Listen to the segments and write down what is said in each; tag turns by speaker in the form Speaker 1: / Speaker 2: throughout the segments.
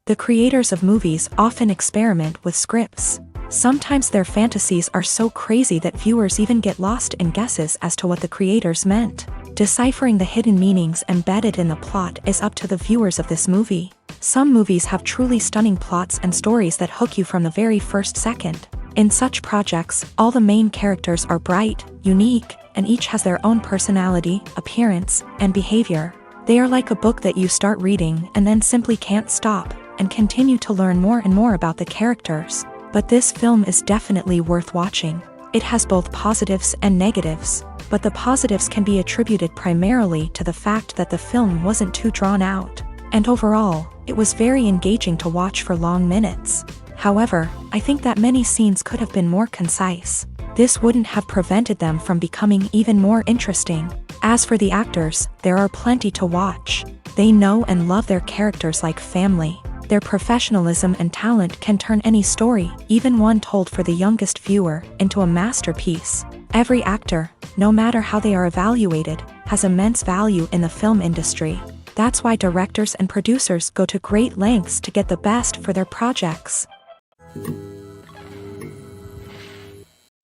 Speaker 1: The creators of movies often experiment with scripts. Sometimes their fantasies are so crazy that viewers even get lost in guesses as to what the creators meant. Deciphering the hidden meanings embedded in the plot is up to the viewers of this movie. Some movies have truly stunning plots and stories that hook you from the very first second. In such projects, all the main characters are bright, unique, and each has their own personality, appearance, and behavior. They are like a book that you start reading and then simply can't stop, and continue to learn more and more about the characters. But this film is definitely worth watching. It has both positives and negatives, but the positives can be attributed primarily to the fact that the film wasn't too drawn out, and overall, it was very engaging to watch for long minutes. However, I think that many scenes could have been more concise. This wouldn't have prevented them from becoming even more interesting. As for the actors, there are plenty to watch. They know and love their characters like family. Their professionalism and talent can turn any story, even one told for the youngest viewer, into a masterpiece. Every actor, no matter how they are evaluated, has immense value in the film industry. That's why directors and producers go to great lengths to get the best for their projects.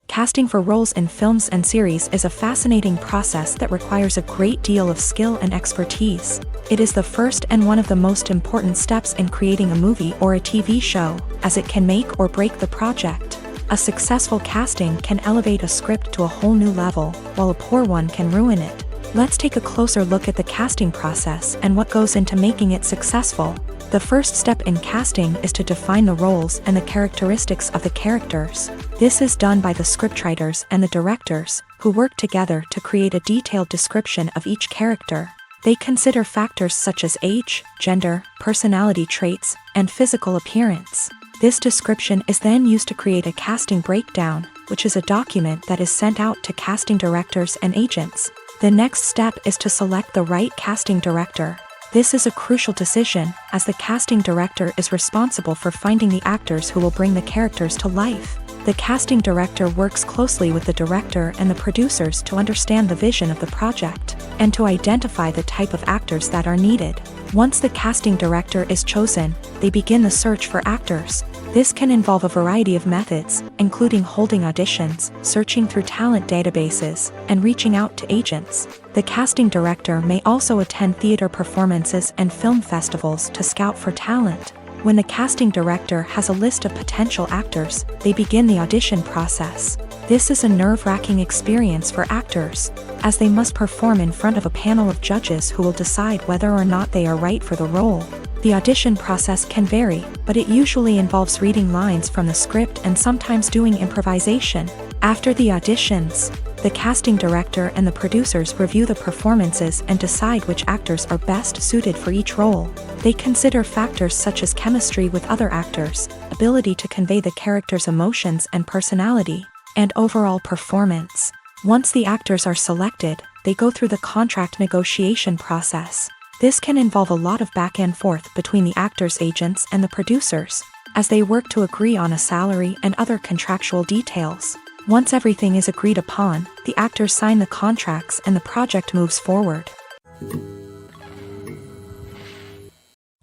Speaker 1: Casting for roles in films and series is a fascinating process that requires a great deal of skill and expertise. It is the first and one of the most important steps in creating a movie or a TV show, as it can make or break the project. A successful casting can elevate a script to a whole new level, while a poor one can ruin it. Let's take a closer look at the casting process and what goes into making it successful. The first step in casting is to define the roles and the characteristics of the characters. This is done by the scriptwriters and the directors, who work together to create a detailed description of each character. They consider factors such as age, gender, personality traits, and physical appearance. This description is then used to create a casting breakdown, which is a document that is sent out to casting directors and agents. The next step is to select the right casting director. This is a crucial decision, as the casting director is responsible for finding the actors who will bring the characters to life. The casting director works closely with the director and the producers to understand the vision of the project, and to identify the type of actors that are needed. Once the casting director is chosen, they begin the search for actors. This can involve a variety of methods, including holding auditions, searching through talent databases, and reaching out to agents. The casting director may also attend theater performances and film festivals to scout for talent. When the casting director has a list of potential actors, they begin the audition process. This is a nerve-wracking experience for actors, as they must perform in front of a panel of judges who will decide whether or not they are right for the role. The audition process can vary, but it usually involves reading lines from the script and sometimes doing improvisation. After the auditions, the casting director and the producers review the performances and decide which actors are best suited for each role. They consider factors such as chemistry with other actors, ability to convey the character's emotions and personality, and overall performance. Once the actors are selected, they go through the contract negotiation process. This can involve a lot of back and forth between the actors' agents and the producers, as they work to agree on a salary and other contractual details. Once everything is agreed upon, the actors sign the contracts and the project moves forward.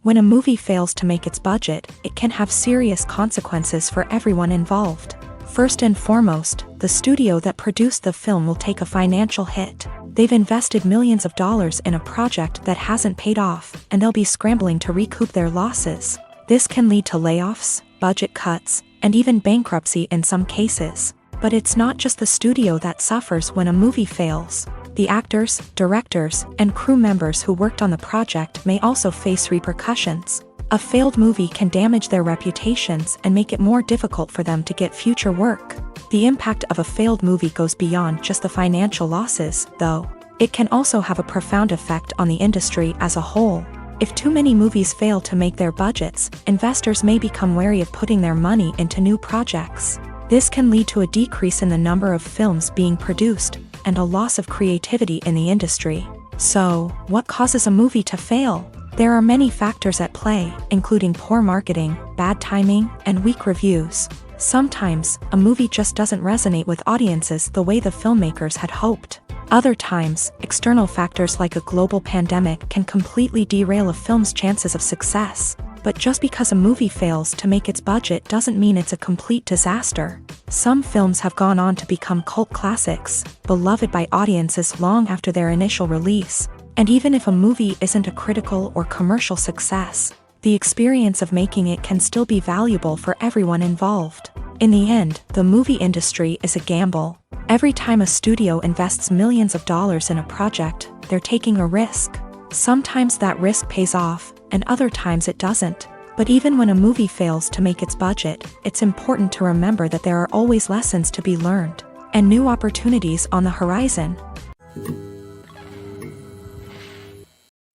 Speaker 1: When a movie fails to make its budget, it can have serious consequences for everyone involved. First and foremost, the studio that produced the film will take a financial hit. They've invested millions of dollars in a project that hasn't paid off, and they'll be scrambling to recoup their losses. This can lead to layoffs, budget cuts, and even bankruptcy in some cases. But it's not just the studio that suffers when a movie fails. The actors, directors, and crew members who worked on the project may also face repercussions. A failed movie can damage their reputations and make it more difficult for them to get future work. The impact of a failed movie goes beyond just the financial losses, though. It can also have a profound effect on the industry as a whole. If too many movies fail to make their budgets, investors may become wary of putting their money into new projects. This can lead to a decrease in the number of films being produced, and a loss of creativity in the industry. So, what causes a movie to fail? There are many factors at play, including poor marketing, bad timing, and weak reviews. Sometimes, a movie just doesn't resonate with audiences the way the filmmakers had hoped. Other times, external factors like a global pandemic can completely derail a film's chances of success. But just because a movie fails to make its budget doesn't mean it's a complete disaster. Some films have gone on to become cult classics, beloved by audiences long after their initial release. And even if a movie isn't a critical or commercial success, the experience of making it can still be valuable for everyone involved. In the end, the movie industry is a gamble. Every time a studio invests millions of dollars in a project, they're taking a risk. Sometimes that risk pays off, and other times it doesn't. But even when a movie fails to make its budget, it's important to remember that there are always lessons to be learned, and new opportunities on the horizon.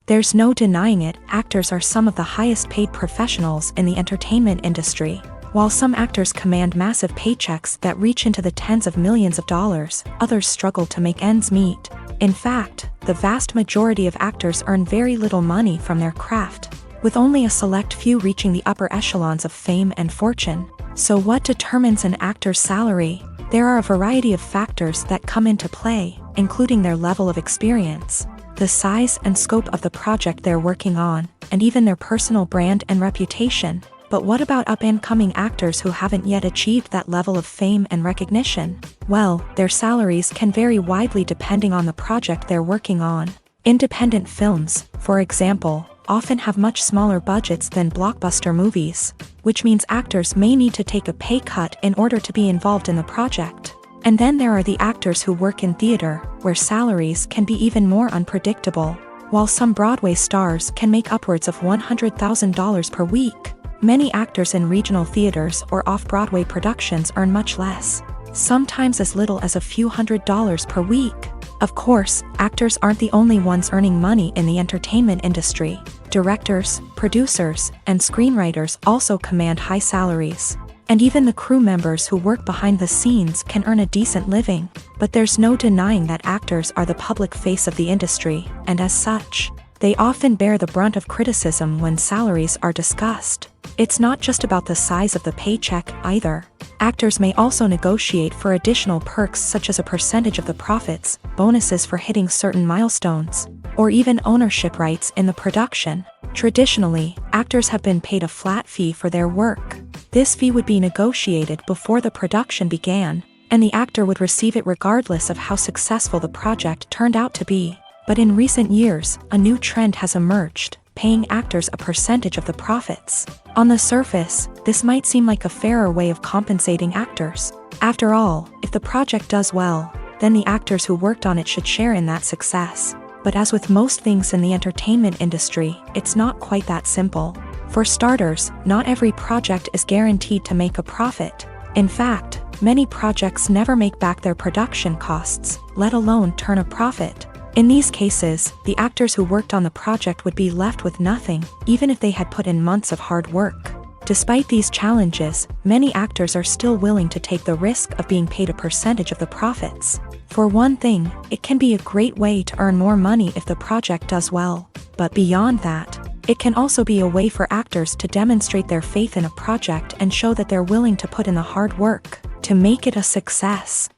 Speaker 1: There's no denying it, actors are some of the highest paid professionals in the entertainment industry. While some actors command massive paychecks that reach into the tens of millions of dollars, others struggle to make ends meet. In fact, the vast majority of actors earn very little money from their craft, with only a select few reaching the upper echelons of fame and fortune. So what determines an actor's salary? There are a variety of factors that come into play, including their level of experience, the size and scope of the project they're working on, and even their personal brand and reputation. But what about up-and-coming actors who haven't yet achieved that level of fame and recognition? Well, their salaries can vary widely depending on the project they're working on. Independent films, for example, often have much smaller budgets than blockbuster movies, which means actors may need to take a pay cut in order to be involved in the project. And then there are the actors who work in theater, where salaries can be even more unpredictable. While some Broadway stars can make upwards of $100,000 per week, many actors in regional theaters or off-Broadway productions earn much less, sometimes as little as a few $100s per week. Of course, actors aren't the only ones earning money in the entertainment industry. Directors, producers, and screenwriters also command high salaries. And even the crew members who work behind the scenes can earn a decent living. But there's no denying that actors are the public face of the industry, and as such, they often bear the brunt of criticism when salaries are discussed. It's not just about the size of the paycheck, either. Actors may also negotiate for additional perks such as a percentage of the profits, bonuses for hitting certain milestones, or even ownership rights in the production. Traditionally, actors have been paid a flat fee for their work. This fee would be negotiated before the production began, and the actor would receive it regardless of how successful the project turned out to be. But in recent years, a new trend has emerged, paying actors a percentage of the profits. On the surface, this might seem like a fairer way of compensating actors. After all, if the project does well, then the actors who worked on it should share in that success. But as with most things in the entertainment industry, it's not quite that simple. For starters, not every project is guaranteed to make a profit. In fact, many projects never make back their production costs, let alone turn a profit. In these cases, the actors who worked on the project would be left with nothing, even if they had put in months of hard work. Despite these challenges, many actors are still willing to take the risk of being paid a percentage of the profits. For one thing, it can be a great way to earn more money if the project does well. But beyond that, it can also be a way for actors to demonstrate their faith in a project and show that they're willing to put in the hard work to make it a success.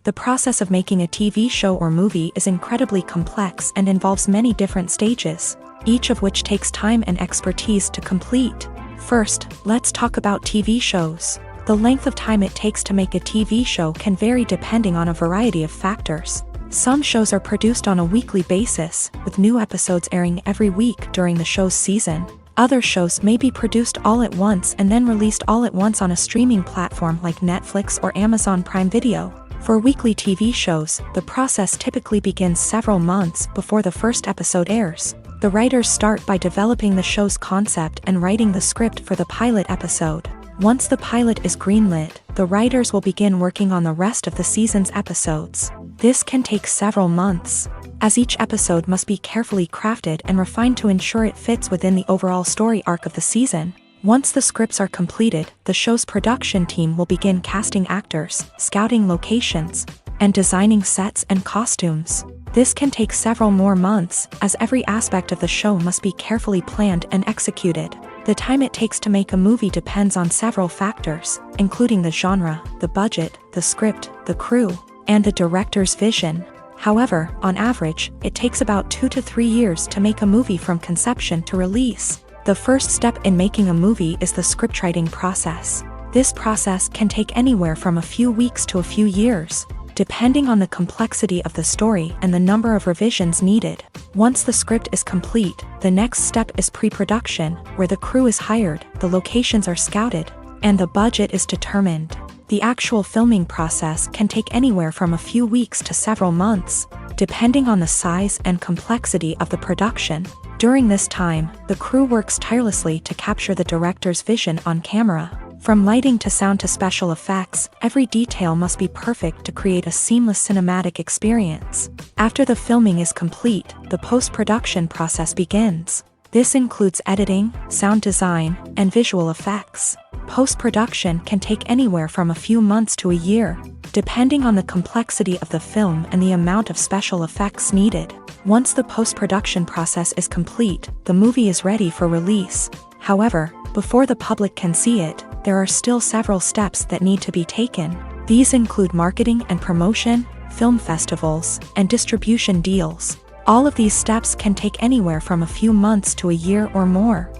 Speaker 1: The process of making a TV show or movie is incredibly complex and involves many different stages, each of which takes time and expertise to complete. First, let's talk about TV shows. The length of time it takes to make a TV show can vary depending on a variety of factors. Some shows are produced on a weekly basis, with new episodes airing every week during the show's season. Other shows may be produced all at once and then released all at once on a streaming platform like Netflix or Amazon Prime Video. For weekly TV shows, the process typically begins several months before the first episode airs. The writers start by developing the show's concept and writing the script for the pilot episode. Once the pilot is greenlit, the writers will begin working on the rest of the season's episodes. This can take several months, as each episode must be carefully crafted and refined to ensure it fits within the overall story arc of the season. Once the scripts are completed, the show's production team will begin casting actors, scouting locations, and designing sets and costumes. This can take several more months, as every aspect of the show must be carefully planned and executed. The time it takes to make a movie depends on several factors, including the genre, the budget, the script, the crew, and the director's vision. However, on average, it takes about 2 to 3 years to make a movie from conception to release. The first step in making a movie is the scriptwriting process. This process can take anywhere from a few weeks to a few years, depending on the complexity of the story and the number of revisions needed. Once the script is complete, the next step is pre-production, where the crew is hired, the locations are scouted, and the budget is determined. The actual filming process can take anywhere from a few weeks to several months, depending on the size and complexity of the production. During this time, the crew works tirelessly to capture the director's vision on camera. From lighting to sound to special effects, every detail must be perfect to create a seamless cinematic experience. After the filming is complete, the post-production process begins. This includes editing, sound design, and visual effects. Post-production can take anywhere from a few months to a year, depending on the complexity of the film and the amount of special effects needed. Once the post-production process is complete, the movie is ready for release. However, before the public can see it, there are still several steps that need to be taken. These include marketing and promotion, film festivals, and distribution deals. All of these steps can take anywhere from a few months to a year or more.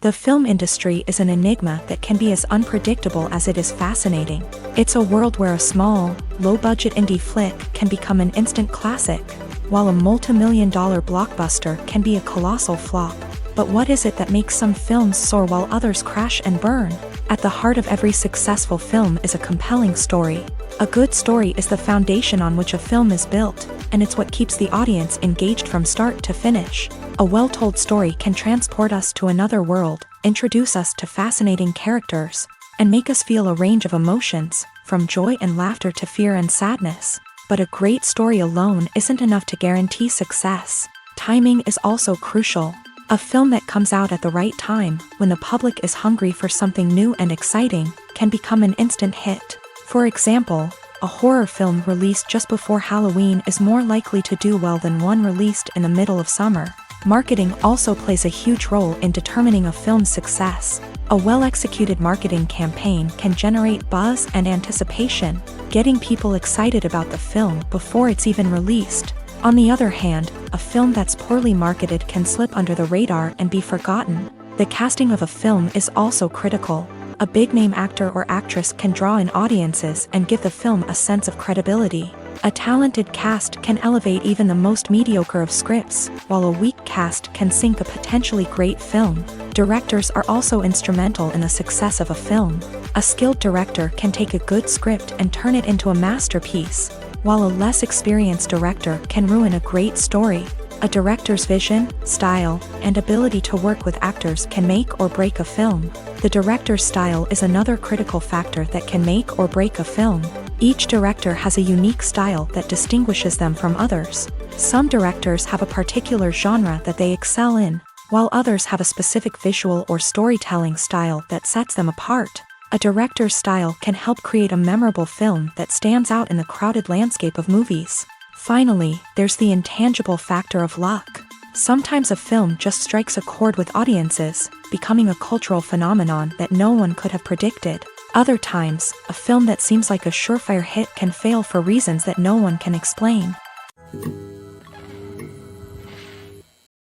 Speaker 1: The film industry is an enigma that can be as unpredictable as it is fascinating. It's a world where a small, low-budget indie flick can become an instant classic, while a multi-million-dollar blockbuster can be a colossal flop. But what is it that makes some films soar while others crash and burn? At the heart of every successful film is a compelling story. A good story is the foundation on which a film is built, and it's what keeps the audience engaged from start to finish. A well-told story can transport us to another world, introduce us to fascinating characters, and make us feel a range of emotions, from joy and laughter to fear and sadness. But a great story alone isn't enough to guarantee success. Timing is also crucial. A film that comes out at the right time, when the public is hungry for something new and exciting, can become an instant hit. For example, a horror film released just before Halloween is more likely to do well than one released in the middle of summer. Marketing also plays a huge role in determining a film's success. A well-executed marketing campaign can generate buzz and anticipation, getting people excited about the film before it's even released. On the other hand, a film that's poorly marketed can slip under the radar and be forgotten. The casting of a film is also critical. A big-name actor or actress can draw in audiences and give the film a sense of credibility. A talented cast can elevate even the most mediocre of scripts, while a weak cast can sink a potentially great film. Directors are also instrumental in the success of a film. A skilled director can take a good script and turn it into a masterpiece, while a less experienced director can ruin a great story. A director's vision, style, and ability to work with actors can make or break a film. The director's style is another critical factor that can make or break a film. Each director has a unique style that distinguishes them from others. Some directors have a particular genre that they excel in, while others have a specific visual or storytelling style that sets them apart. A director's style can help create a memorable film that stands out in the crowded landscape of movies. Finally, there's the intangible factor of luck. Sometimes a film just strikes a chord with audiences, becoming a cultural phenomenon that no one could have predicted. Other times, a film that seems like a surefire hit can fail for reasons that no one can explain.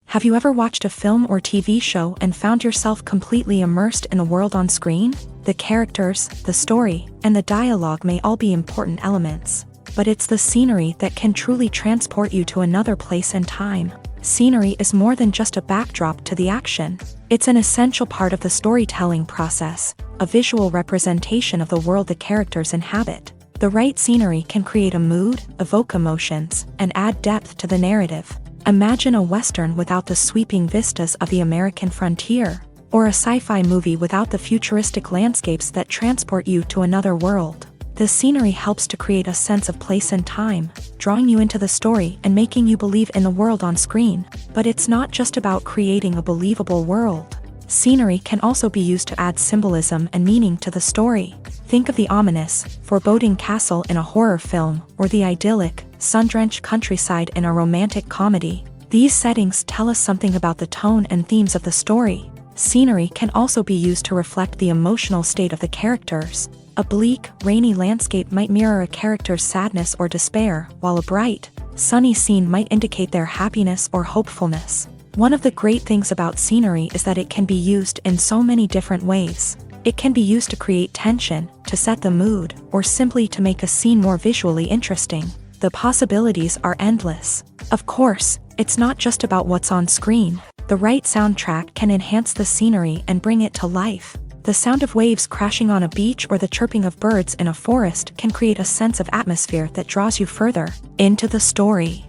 Speaker 1: Have you ever watched a film or TV show and found yourself completely immersed in the world on screen? The characters, the story, and the dialogue may all be important elements, but it's the scenery that can truly transport you to another place and time. Scenery is more than just a backdrop to the action. It's an essential part of the storytelling process, a visual representation of the world the characters inhabit. The right scenery can create a mood, evoke emotions, and add depth to the narrative. Imagine a Western without the sweeping vistas of the American frontier, or a sci-fi movie without the futuristic landscapes that transport you to another world. The scenery helps to create a sense of place and time, drawing you into the story and making you believe in the world on screen. But it's not just about creating a believable world. Scenery can also be used to add symbolism and meaning to the story. Think of the ominous, foreboding castle in a horror film, or the idyllic, sun-drenched countryside in a romantic comedy. These settings tell us something about the tone and themes of the story. Scenery can also be used to reflect the emotional state of the characters. A bleak, rainy landscape might mirror a character's sadness or despair, while a bright, sunny scene might indicate their happiness or hopefulness. One of the great things about scenery is that it can be used in so many different ways. It can be used to create tension, to set the mood, or simply to make a scene more visually interesting. The possibilities are endless. Of course, it's not just about what's on screen. The right soundtrack can enhance the scenery and bring it to life. The sound of waves crashing on a beach or the chirping of birds in a forest can create a sense of atmosphere that draws you further into the story.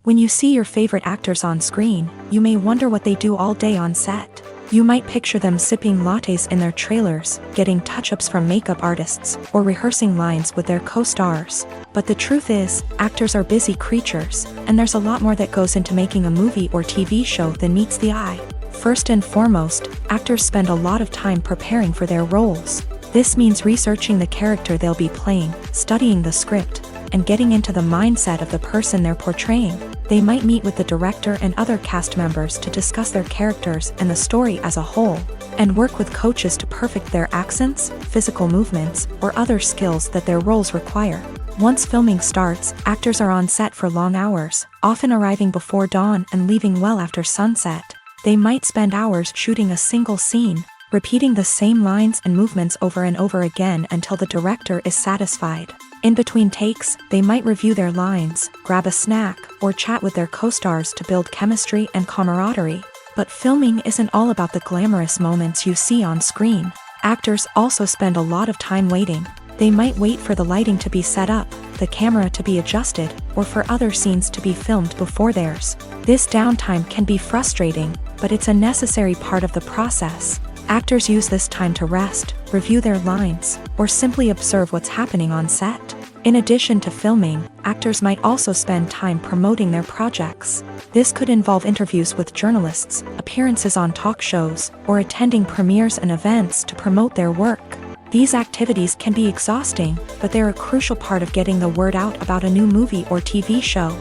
Speaker 1: When you see your favorite actors on screen, you may wonder what they do all day on set. You might picture them sipping lattes in their trailers, getting touch-ups from makeup artists, or rehearsing lines with their co-stars. But the truth is, actors are busy creatures, and there's a lot more that goes into making a movie or TV show than meets the eye. First and foremost, actors spend a lot of time preparing for their roles. This means researching the character they'll be playing, studying the script, and getting into the mindset of the person they're portraying. They might meet with the director and other cast members to discuss their characters and the story as a whole, and work with coaches to perfect their accents, physical movements, or other skills that their roles require. Once filming starts, actors are on set for long hours, often arriving before dawn and leaving well after sunset. They might spend hours shooting a single scene, repeating the same lines and movements over and over again until the director is satisfied. In between takes, they might review their lines, grab a snack, or chat with their co-stars to build chemistry and camaraderie. But filming isn't all about the glamorous moments you see on screen. Actors also spend a lot of time waiting. They might wait for the lighting to be set up, the camera to be adjusted, or for other scenes to be filmed before theirs. This downtime can be frustrating, but it's a necessary part of the process. Actors use this time to rest, review their lines, or simply observe what's happening on set. In addition to filming, actors might also spend time promoting their projects. This could involve interviews with journalists, appearances on talk shows, or attending premieres and events to promote their work. These activities can be exhausting, but they're a crucial part of getting the word out about a new movie or TV show.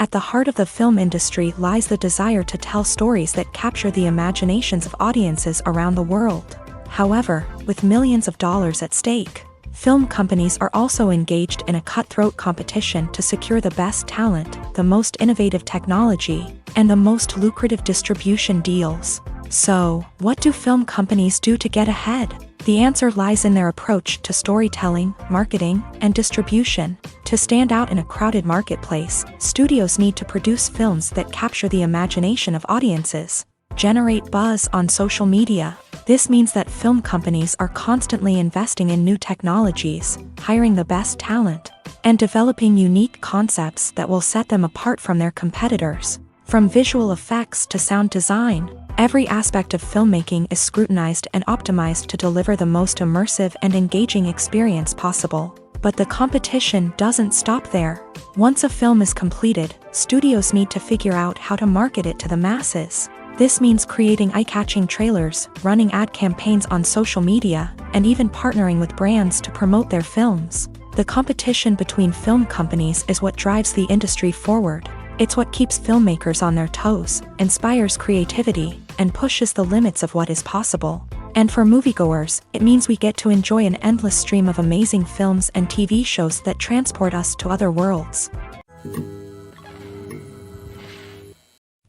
Speaker 1: At the heart of the film industry lies the desire to tell stories that capture the imaginations of audiences around the world. However, with millions of dollars at stake, film companies are also engaged in a cutthroat competition to secure the best talent, the most innovative technology, and the most lucrative distribution deals. So, what do film companies do to get ahead? The answer lies in their approach to storytelling, marketing, and distribution. To stand out in a crowded marketplace, studios need to produce films that capture the imagination of audiences, generate buzz on social media. This means that film companies are constantly investing in new technologies, hiring the best talent, and developing unique concepts that will set them apart from their competitors. From visual effects to sound design, every aspect of filmmaking is scrutinized and optimized to deliver the most immersive and engaging experience possible. But the competition doesn't stop there. Once a film is completed, studios need to figure out how to market it to the masses. This means creating eye-catching trailers, running ad campaigns on social media, and even partnering with brands to promote their films. The competition between film companies is what drives the industry forward. It's what keeps filmmakers on their toes, inspires creativity, and pushes the limits of what is possible. And for moviegoers, it means we get to enjoy an endless stream of amazing films and TV shows that transport us to other worlds.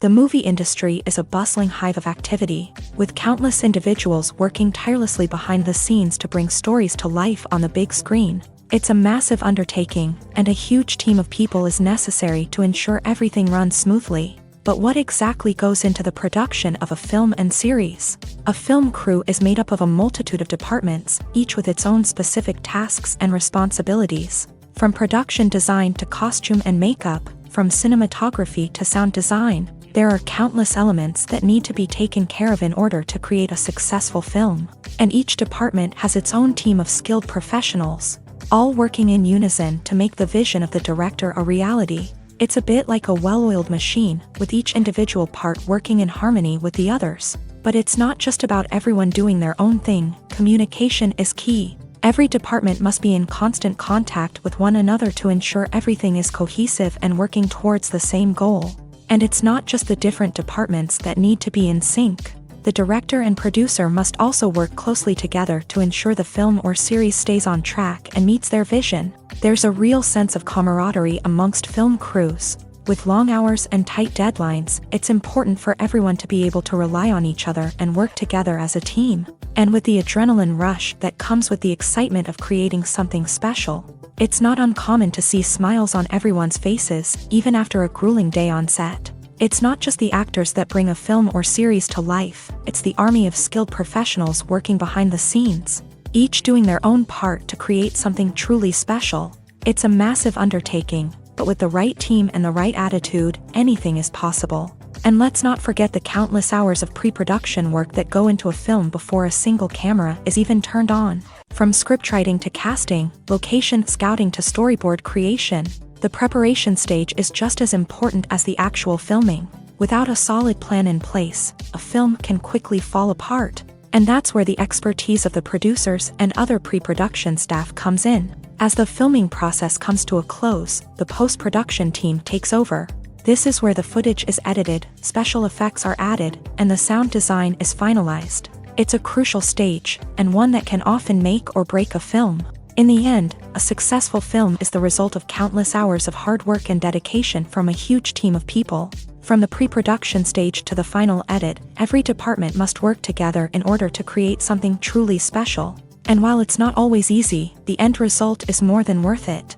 Speaker 1: The movie industry is a bustling hive of activity, with countless individuals working tirelessly behind the scenes to bring stories to life on the big screen. It's a massive undertaking, and a huge team of people is necessary to ensure everything runs smoothly. But what exactly goes into the production of a film and series? A film crew is made up of a multitude of departments, each with its own specific tasks and responsibilities. From production design to costume and makeup, from cinematography to sound design, there are countless elements that need to be taken care of in order to create a successful film. And each department has its own team of skilled professionals, all working in unison to make the vision of the director a reality. It's a bit like a well-oiled machine, with each individual part working in harmony with the others. But it's not just about everyone doing their own thing. Communication is key. Every department must be in constant contact with one another to ensure everything is cohesive and working towards the same goal. And it's not just the different departments that need to be in sync. The director and producer must also work closely together to ensure the film or series stays on track and meets their vision. There's a real sense of camaraderie amongst film crews. With long hours and tight deadlines, it's important for everyone to be able to rely on each other and work together as a team. And with the adrenaline rush that comes with the excitement of creating something special, it's not uncommon to see smiles on everyone's faces, even after a grueling day on set. It's not just the actors that bring a film or series to life, it's the army of skilled professionals working behind the scenes, each doing their own part to create something truly special. It's a massive undertaking, but with the right team and the right attitude, anything is possible. And let's not forget the countless hours of pre-production work that go into a film before a single camera is even turned on. From scriptwriting to casting, location scouting to storyboard creation, the preparation stage is just as important as the actual filming. Without a solid plan in place, a film can quickly fall apart. And that's where the expertise of the producers and other pre-production staff comes in. As the filming process comes to a close, the post-production team takes over. This is where the footage is edited, special effects are added, and the sound design is finalized. It's a crucial stage, and one that can often make or break a film. In the end, a successful film is the result of countless hours of hard work and dedication from a huge team of people. From the pre-production stage to the final edit, every department must work together in order to create something truly special. And while it's not always easy, the end result is more than worth it.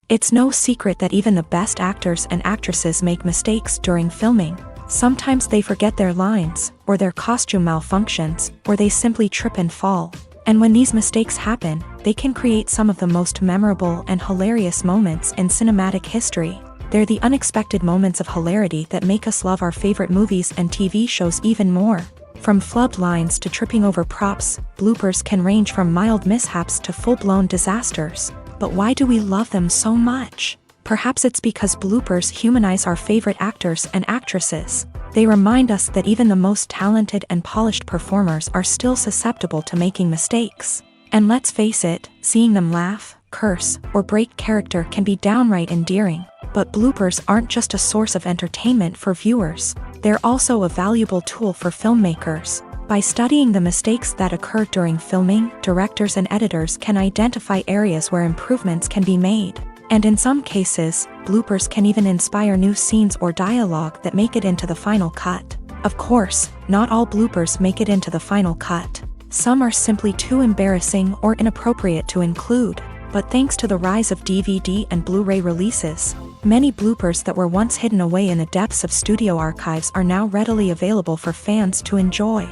Speaker 1: It's no secret that even the best actors and actresses make mistakes during filming. Sometimes they forget their lines, or their costume malfunctions, or they simply trip and fall. And when these mistakes happen, they can create some of the most memorable and hilarious moments in cinematic history. They're the unexpected moments of hilarity that make us love our favorite movies and TV shows even more. From flubbed lines to tripping over props, bloopers can range from mild mishaps to full-blown disasters. But why do we love them so much? Perhaps it's because bloopers humanize our favorite actors and actresses. They remind us that even the most talented and polished performers are still susceptible to making mistakes. And let's face it, seeing them laugh, curse, or break character can be downright endearing. But bloopers aren't just a source of entertainment for viewers. They're also a valuable tool for filmmakers. By studying the mistakes that occur during filming, directors and editors can identify areas where improvements can be made. And in some cases, bloopers can even inspire new scenes or dialogue that make it into the final cut. Of course, not all bloopers make it into the final cut. Some are simply too embarrassing or inappropriate to include. But thanks to the rise of DVD and Blu-ray releases, many bloopers that were once hidden away in the depths of studio archives are now readily available for fans to enjoy.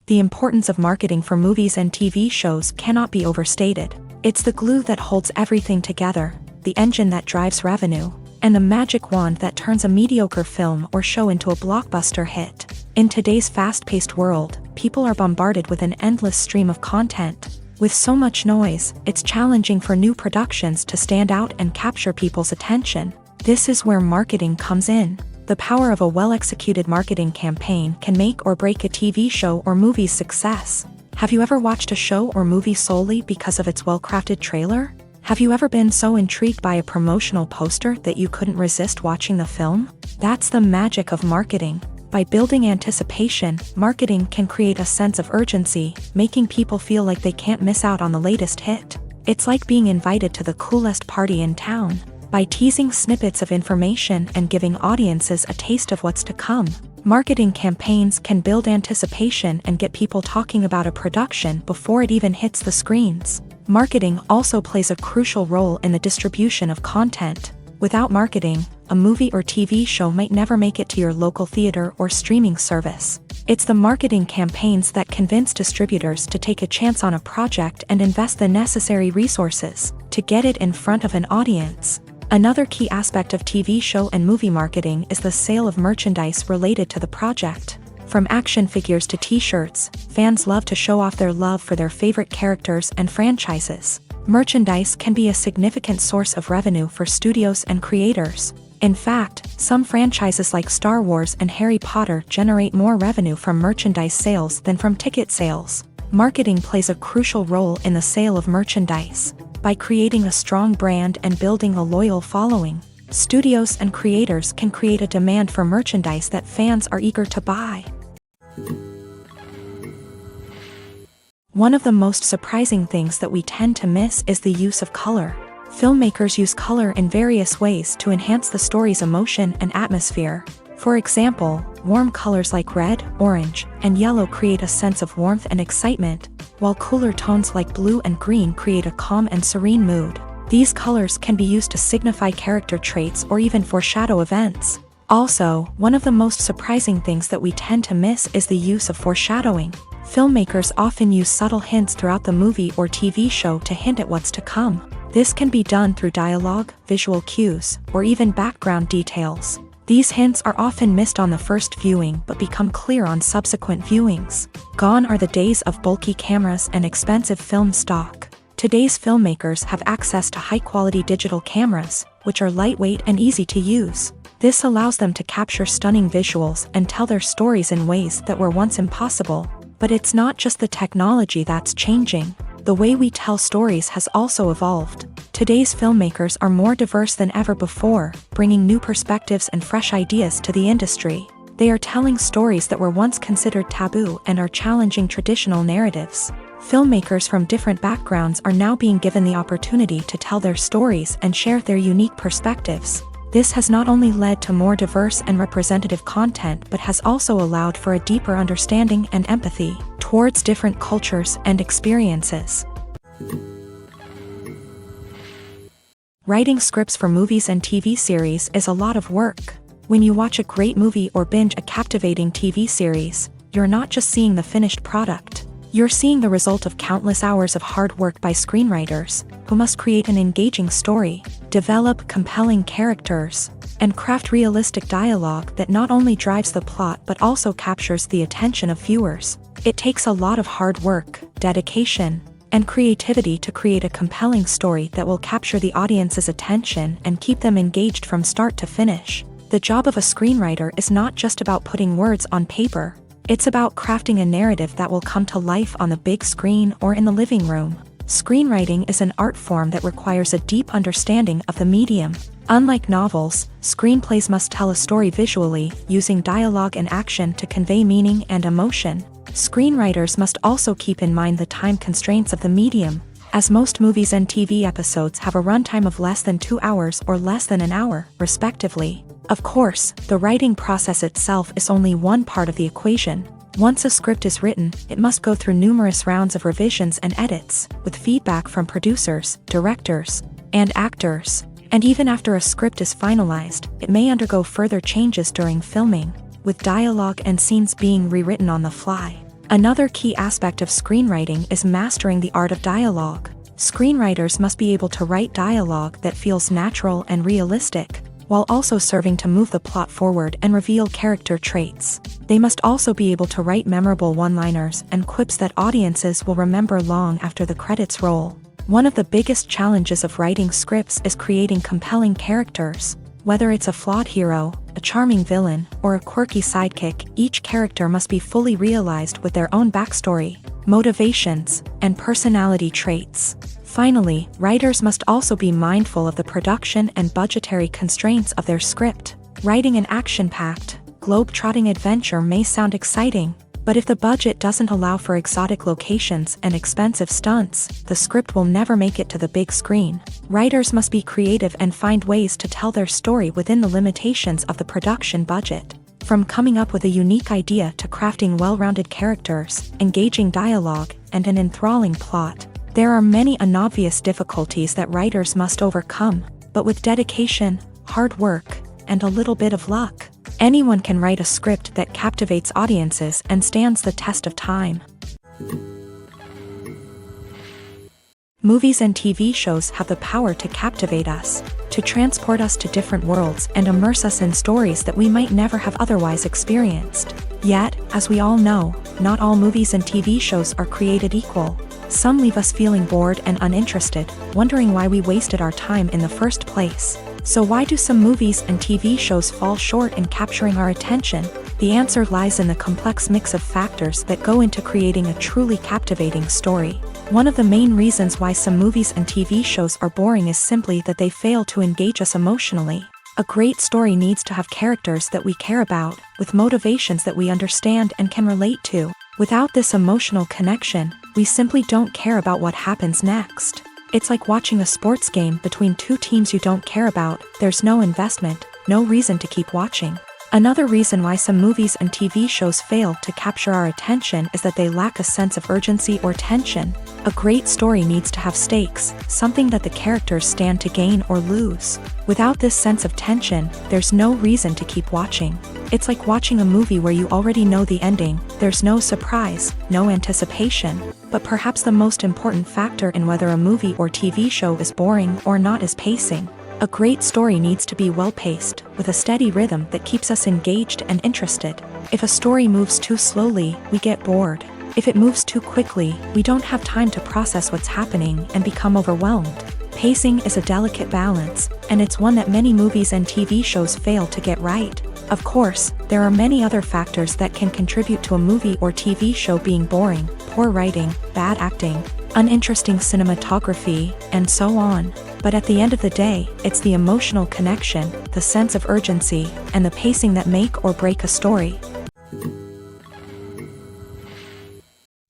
Speaker 1: The importance of marketing for movies and TV shows cannot be overstated. It's the glue that holds everything together, the engine that drives revenue, and the magic wand that turns a mediocre film or show into a blockbuster hit. In today's fast-paced world, people are bombarded with an endless stream of content. With so much noise, it's challenging for new productions to stand out and capture people's attention. This is where marketing comes in. The power of a well-executed marketing campaign can make or break a TV show or movie's success. Have you ever watched a show or movie solely because of its well-crafted trailer? Have you ever been so intrigued by a promotional poster that you couldn't resist watching the film? That's the magic of marketing. By building anticipation, marketing can create a sense of urgency, making people feel like they can't miss out on the latest hit. It's like being invited to the coolest party in town. By teasing snippets of information and giving audiences a taste of what's to come, marketing campaigns can build anticipation and get people talking about a production before it even hits the screens. Marketing also plays a crucial role in the distribution of content. Without marketing, a movie or TV show might never make it to your local theater or streaming service. It's the marketing campaigns that convince distributors to take a chance on a project and invest the necessary resources to get it in front of an audience. Another key aspect of TV show and movie marketing is the sale of merchandise related to the project. From action figures to t-shirts, fans love to show off their love for their favorite characters and franchises. Merchandise can be a significant source of revenue for studios and creators. In fact, some franchises like Star Wars and Harry Potter generate more revenue from merchandise sales than from ticket sales. Marketing plays a crucial role in the sale of merchandise. By creating a strong brand and building a loyal following, studios and creators can create a demand for merchandise that fans are eager to buy. One of the most surprising things that we tend to miss is the use of color. Filmmakers use color in various ways to enhance the story's emotion and atmosphere. For example, warm colors like red, orange, and yellow create a sense of warmth and excitement, while cooler tones like blue and green create a calm and serene mood. These colors can be used to signify character traits or even foreshadow events. Also, one of the most surprising things that we tend to miss is the use of foreshadowing. Filmmakers often use subtle hints throughout the movie or TV show to hint at what's to come. This can be done through dialogue, visual cues, or even background details. These hints are often missed on the first viewing but become clear on subsequent viewings. Gone are the days of bulky cameras and expensive film stock. Today's filmmakers have access to high-quality digital cameras, which are lightweight and easy to use. This allows them to capture stunning visuals and tell their stories in ways that were once impossible. But it's not just the technology that's changing. The way we tell stories has also evolved. Today's filmmakers are more diverse than ever before, bringing new perspectives and fresh ideas to the industry. They are telling stories that were once considered taboo and are challenging traditional narratives. Filmmakers from different backgrounds are now being given the opportunity to tell their stories and share their unique perspectives. This has not only led to more diverse and representative content but has also allowed for a deeper understanding and empathy towards different cultures and experiences. Writing scripts for movies and TV series is a lot of work. When you watch a great movie or binge a captivating TV series, you're not just seeing the finished product. You're seeing the result of countless hours of hard work by screenwriters, who must create an engaging story, develop compelling characters, and craft realistic dialogue that not only drives the plot but also captures the attention of viewers. It takes a lot of hard work, dedication, and creativity to create a compelling story that will capture the audience's attention and keep them engaged from start to finish. The job of a screenwriter is not just about putting words on paper. It's about crafting a narrative that will come to life on the big screen or in the living room. Screenwriting is an art form that requires a deep understanding of the medium. Unlike novels, screenplays must tell a story visually, using dialogue and action to convey meaning and emotion. Screenwriters must also keep in mind the time constraints of the medium, as most movies and TV episodes have a runtime of less than 2 hours or less than an hour, respectively. Of course, the writing process itself is only one part of the equation. Once a script is written, it must go through numerous rounds of revisions and edits, with feedback from producers, directors, and actors. And even after a script is finalized, it may undergo further changes during filming, with dialogue and scenes being rewritten on the fly. Another key aspect of screenwriting is mastering the art of dialogue. Screenwriters must be able to write dialogue that feels natural and realistic, while also serving to move the plot forward and reveal character traits. They must also be able to write memorable one-liners and quips that audiences will remember long after the credits roll. One of the biggest challenges of writing scripts is creating compelling characters. Whether it's a flawed hero, a charming villain, or a quirky sidekick, each character must be fully realized with their own backstory, motivations, and personality traits. Finally, writers must also be mindful of the production and budgetary constraints of their script. Writing an action-packed, globe-trotting adventure may sound exciting, But if the budget doesn't allow for exotic locations and expensive stunts, the script will never make it to the big screen. Writers must be creative and find ways to tell their story within the limitations of the production budget. From coming up with a unique idea to crafting well-rounded characters, engaging dialogue, and an enthralling plot, there are many unobvious difficulties that writers must overcome, but with dedication, hard work, and a little bit of luck, anyone can write a script that captivates audiences and stands the test of time. Movies and TV shows have the power to captivate us, to transport us to different worlds and immerse us in stories that we might never have otherwise experienced. Yet, as we all know, not all movies and TV shows are created equal. Some leave us feeling bored and uninterested, wondering why we wasted our time in the first place. So why do some movies and TV shows fall short in capturing our attention? The answer lies in the complex mix of factors that go into creating a truly captivating story. One of the main reasons why some movies and TV shows are boring is simply that they fail to engage us emotionally. A great story needs to have characters that we care about, with motivations that we understand and can relate to. Without this emotional connection, we simply don't care about what happens next. It's like watching a sports game between two teams you don't care about. There's no investment, no reason to keep watching. Another reason why some movies and TV shows fail to capture our attention is that they lack a sense of urgency or tension. A great story needs to have stakes, something that the characters stand to gain or lose. Without this sense of tension, there's no reason to keep watching. It's like watching a movie where you already know the ending. There's no surprise, no anticipation. But perhaps the most important factor in whether a movie or TV show is boring or not is pacing. A great story needs to be well-paced, with a steady rhythm that keeps us engaged and interested. If a story moves too slowly, we get bored. If it moves too quickly, we don't have time to process what's happening and become overwhelmed. Pacing is a delicate balance, and it's one that many movies and TV shows fail to get right. Of course, there are many other factors that can contribute to a movie or TV show being boring: poor writing, bad acting, uninteresting cinematography, and so on. But at the end of the day, it's the emotional connection, the sense of urgency, and the pacing that make or break a story.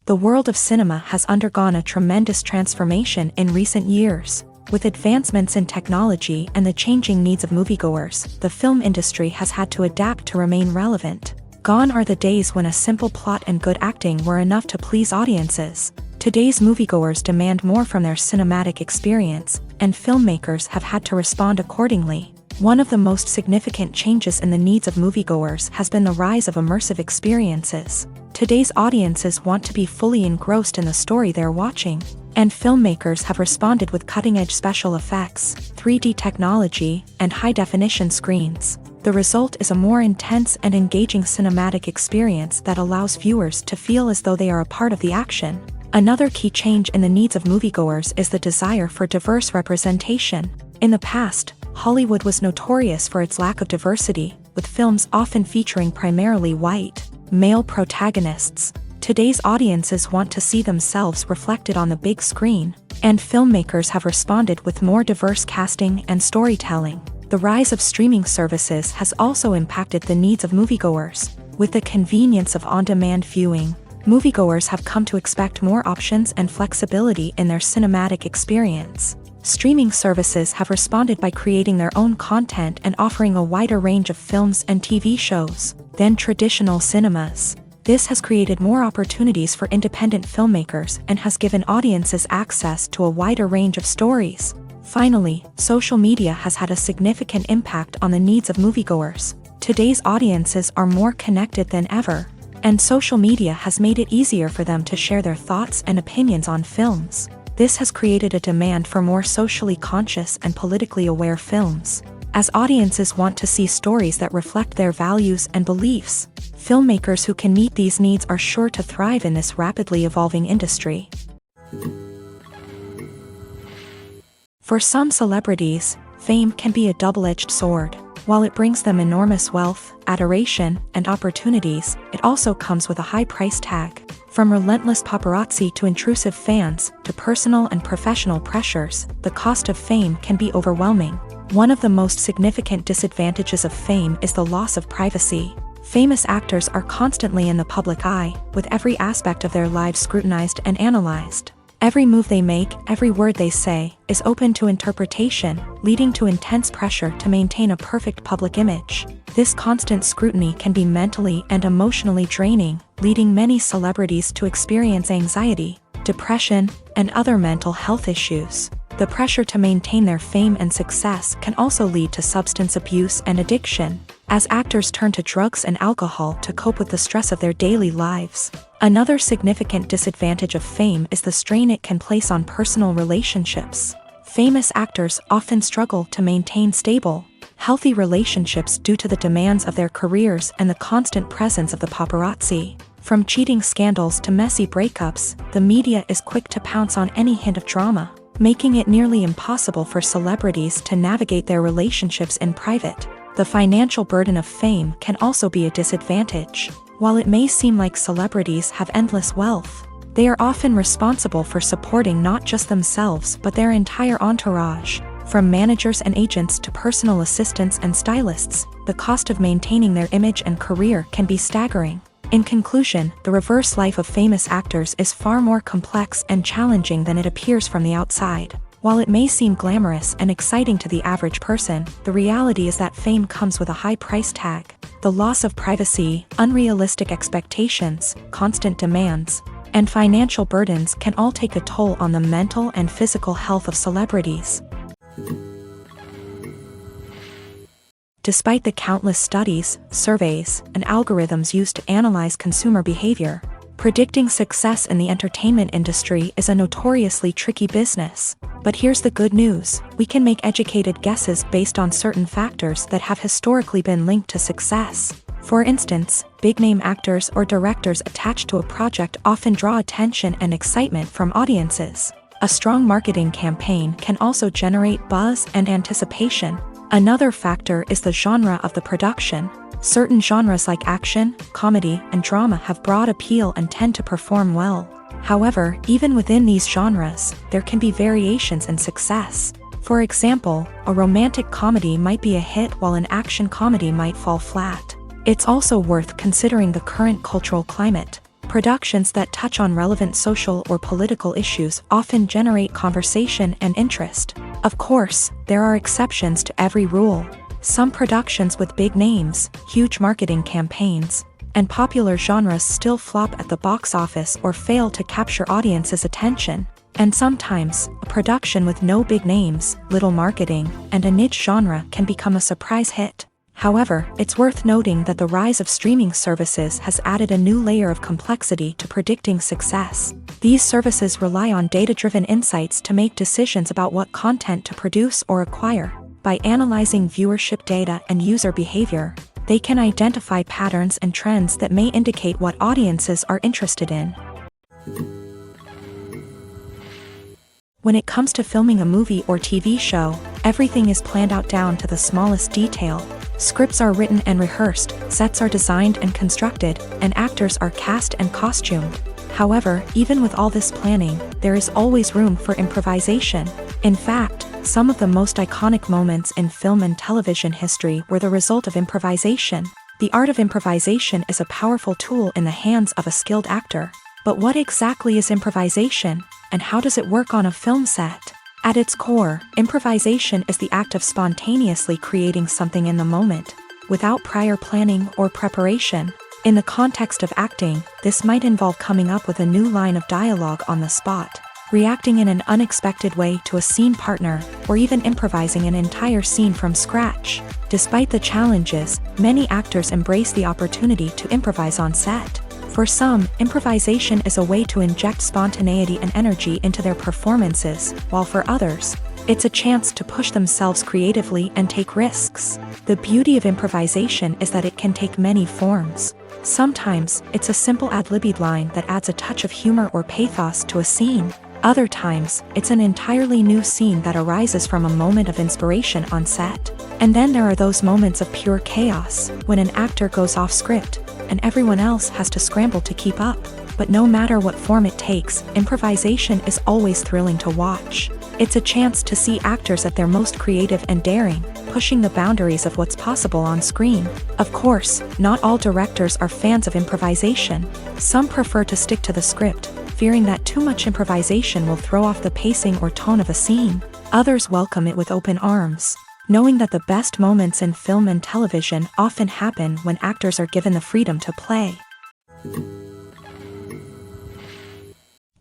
Speaker 1: The world of cinema has undergone a tremendous transformation in recent years. With advancements in technology and the changing needs of moviegoers, the film industry has had to adapt to remain relevant. Gone are the days when a simple plot and good acting were enough to please audiences. Today's moviegoers demand more from their cinematic experience, and filmmakers have had to respond accordingly. One of the most significant changes in the needs of moviegoers has been the rise of immersive experiences. Today's audiences want to be fully engrossed in the story they're watching, and filmmakers have responded with cutting-edge special effects, 3D technology, and high-definition screens. The result is a more intense and engaging cinematic experience that allows viewers to feel as though they are a part of the action. Another key change in the needs of moviegoers is the desire for diverse representation. In the past, Hollywood was notorious for its lack of diversity, with films often featuring primarily white, male protagonists. Today's audiences want to see themselves reflected on the big screen, and filmmakers have responded with more diverse casting and storytelling. The rise of streaming services has also impacted the needs of moviegoers. With the convenience of on-demand viewing, moviegoers have come to expect more options and flexibility in their cinematic experience. Streaming services have responded by creating their own content and offering a wider range of films and TV shows than traditional cinemas. This has created more opportunities for independent filmmakers and has given audiences access to a wider range of stories. Finally, social media has had a significant impact on the needs of moviegoers. Today's audiences are more connected than ever, and social media has made it easier for them to share their thoughts and opinions on films. This has created a demand for more socially conscious and politically aware films. As audiences want to see stories that reflect their values and beliefs, filmmakers who can meet these needs are sure to thrive in this rapidly evolving industry. For some celebrities, fame can be a double-edged sword. While it brings them enormous wealth, adoration, and opportunities, it also comes with a high price tag. From relentless paparazzi to intrusive fans, to personal and professional pressures, the cost of fame can be overwhelming. One of the most significant disadvantages of fame is the loss of privacy. Famous actors are constantly in the public eye, with every aspect of their lives scrutinized and analyzed. Every move they make, every word they say, is open to interpretation, leading to intense pressure to maintain a perfect public image. This constant scrutiny can be mentally and emotionally draining, leading many celebrities to experience anxiety, depression, and other mental health issues. The pressure to maintain their fame and success can also lead to substance abuse and addiction, as actors turn to drugs and alcohol to cope with the stress of their daily lives. Another significant disadvantage of fame is the strain it can place on personal relationships. Famous actors often struggle to maintain stable, healthy relationships due to the demands of their careers and the constant presence of the paparazzi. From cheating scandals to messy breakups, the media is quick to pounce on any hint of drama, making it nearly impossible for celebrities to navigate their relationships in private. The financial burden of fame can also be a disadvantage. While it may seem like celebrities have endless wealth, they are often responsible for supporting not just themselves but their entire entourage. From managers and agents to personal assistants and stylists, the cost of maintaining their image and career can be staggering. In conclusion, the reverse life of famous actors is far more complex and challenging than it appears from the outside. While it may seem glamorous and exciting to the average person, the reality is that fame comes with a high price tag. The loss of privacy, unrealistic expectations, constant demands, and financial burdens can all take a toll on the mental and physical health of celebrities. Despite the countless studies, surveys, and algorithms used to analyze consumer behavior, predicting success in the entertainment industry is a notoriously tricky business. But here's the good news: we can make educated guesses based on certain factors that have historically been linked to success. For instance, big-name actors or directors attached to a project often draw attention and excitement from audiences. A strong marketing campaign can also generate buzz and anticipation. Another factor is the genre of the production. Certain genres like action, comedy, and drama have broad appeal and tend to perform well. However, even within these genres, there can be variations in success. For example, a romantic comedy might be a hit while an action comedy might fall flat. It's also worth considering the current cultural climate. Productions that touch on relevant social or political issues often generate conversation and interest. Of course, there are exceptions to every rule. Some productions with big names, huge marketing campaigns, and popular genres still flop at the box office or fail to capture audiences' attention. And sometimes, a production with no big names, little marketing, and a niche genre can become a surprise hit. However, it's worth noting that the rise of streaming services has added a new layer of complexity to predicting success. These services rely on data-driven insights to make decisions about what content to produce or acquire. By analyzing viewership data and user behavior, they can identify patterns and trends that may indicate what audiences are interested in. When it comes to filming a movie or TV show, everything is planned out down to the smallest detail. Scripts are written and rehearsed, sets are designed and constructed, and actors are cast and costumed. However, even with all this planning, there is always room for improvisation. In fact, some of the most iconic moments in film and television history were the result of improvisation. The art of improvisation is a powerful tool in the hands of a skilled actor. But what exactly is improvisation, and how does it work on a film set? At its core, improvisation is the act of spontaneously creating something in the moment, without prior planning or preparation. In the context of acting, this might involve coming up with a new line of dialogue on the spot, reacting in an unexpected way to a scene partner, or even improvising an entire scene from scratch. Despite the challenges, many actors embrace the opportunity to improvise on set. For some, improvisation is a way to inject spontaneity and energy into their performances, while for others, it's a chance to push themselves creatively and take risks. The beauty of improvisation is that it can take many forms. Sometimes, it's a simple ad-libbed line that adds a touch of humor or pathos to a scene. Other times, it's an entirely new scene that arises from a moment of inspiration on set. And then there are those moments of pure chaos, when an actor goes off script, and everyone else has to scramble to keep up. But no matter what form it takes, improvisation is always thrilling to watch. It's a chance to see actors at their most creative and daring. pushing the boundaries of what's possible on screen. Of course, not all directors are fans of improvisation. Some prefer to stick to the script, fearing that too much improvisation will throw off the pacing or tone of a scene. Others welcome it with open arms, knowing that the best moments in film and television often happen when actors are given the freedom to play.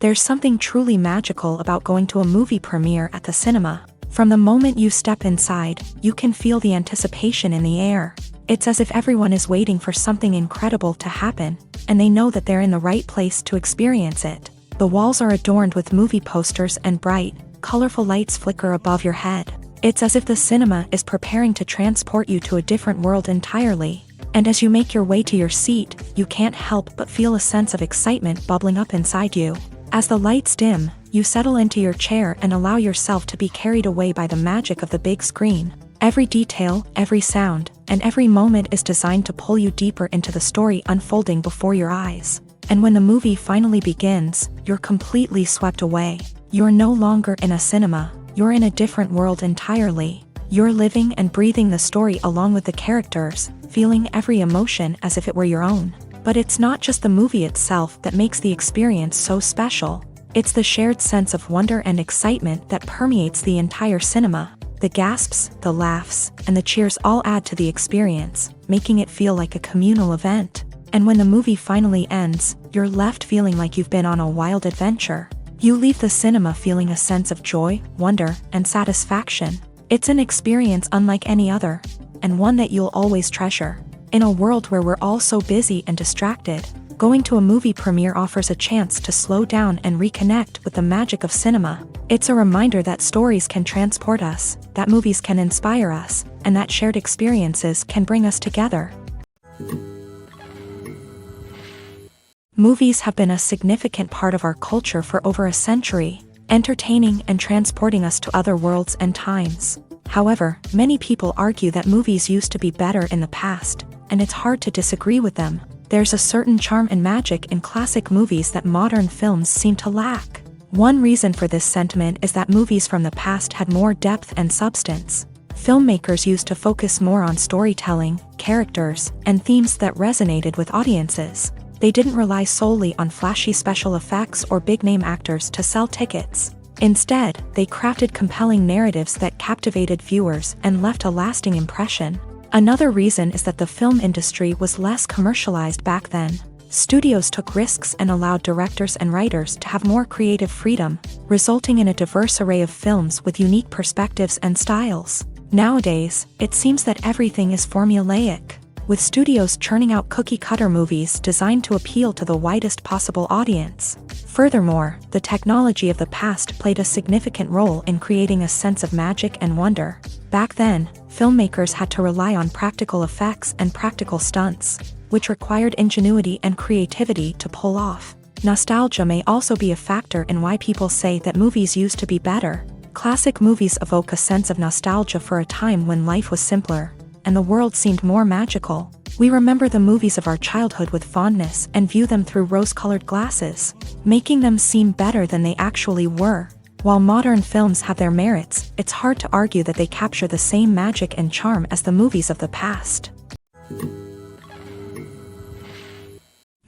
Speaker 1: There's something truly magical about going to a movie premiere at the cinema. From the moment you step inside, you can feel the anticipation in the air. It's as if everyone is waiting for something incredible to happen, and they know that they're in the right place to experience it. The walls are adorned with movie posters and bright, colorful lights flicker above your head. It's as if the cinema is preparing to transport you to a different world entirely. And as you make your way to your seat, you can't help but feel a sense of excitement bubbling up inside you. As the lights dim, you settle into your chair and allow yourself to be carried away by the magic of the big screen. Every detail, every sound, and every moment is designed to pull you deeper into the story unfolding before your eyes. And when the movie finally begins, you're completely swept away. You're no longer in a cinema, you're in a different world entirely. You're living and breathing the story along with the characters, feeling every emotion as if it were your own. But it's not just the movie itself that makes the experience so special. It's the shared sense of wonder and excitement that permeates the entire cinema. The gasps, the laughs, and the cheers all add to the experience, making it feel like a communal event. And when the movie finally ends, you're left feeling like you've been on a wild adventure. You leave the cinema feeling a sense of joy, wonder, and satisfaction. It's an experience unlike any other, and one that you'll always treasure. In a world where we're all so busy and distracted, going to a movie premiere offers a chance to slow down and reconnect with the magic of cinema. It's a reminder that stories can transport us, that movies can inspire us, and that shared experiences can bring us together. Movies have been a significant part of our culture for over a century, entertaining and transporting us to other worlds and times. However, many people argue that movies used to be better in the past, and it's hard to disagree with them. There's a certain charm and magic in classic movies that modern films seem to lack. One reason for this sentiment is that movies from the past had more depth and substance. Filmmakers used to focus more on storytelling, characters, and themes that resonated with audiences. They didn't rely solely on flashy special effects or big-name actors to sell tickets. Instead, they crafted compelling narratives that captivated viewers and left a lasting impression. Another reason is that the film industry was less commercialized back then. Studios took risks and allowed directors and writers to have more creative freedom, resulting in a diverse array of films with unique perspectives and styles. Nowadays, it seems that everything is formulaic, with studios churning out cookie-cutter movies designed to appeal to the widest possible audience. Furthermore, the technology of the past played a significant role in creating a sense of magic and wonder. Back then, filmmakers had to rely on practical effects and practical stunts, which required ingenuity and creativity to pull off. Nostalgia may also be a factor in why people say that movies used to be better. Classic movies evoke a sense of nostalgia for a time when life was simpler, and the world seemed more magical. We remember the movies of our childhood with fondness and view them through rose-colored glasses, making them seem better than they actually were. While modern films have their merits, it's hard to argue that they capture the same magic and charm as the movies of the past.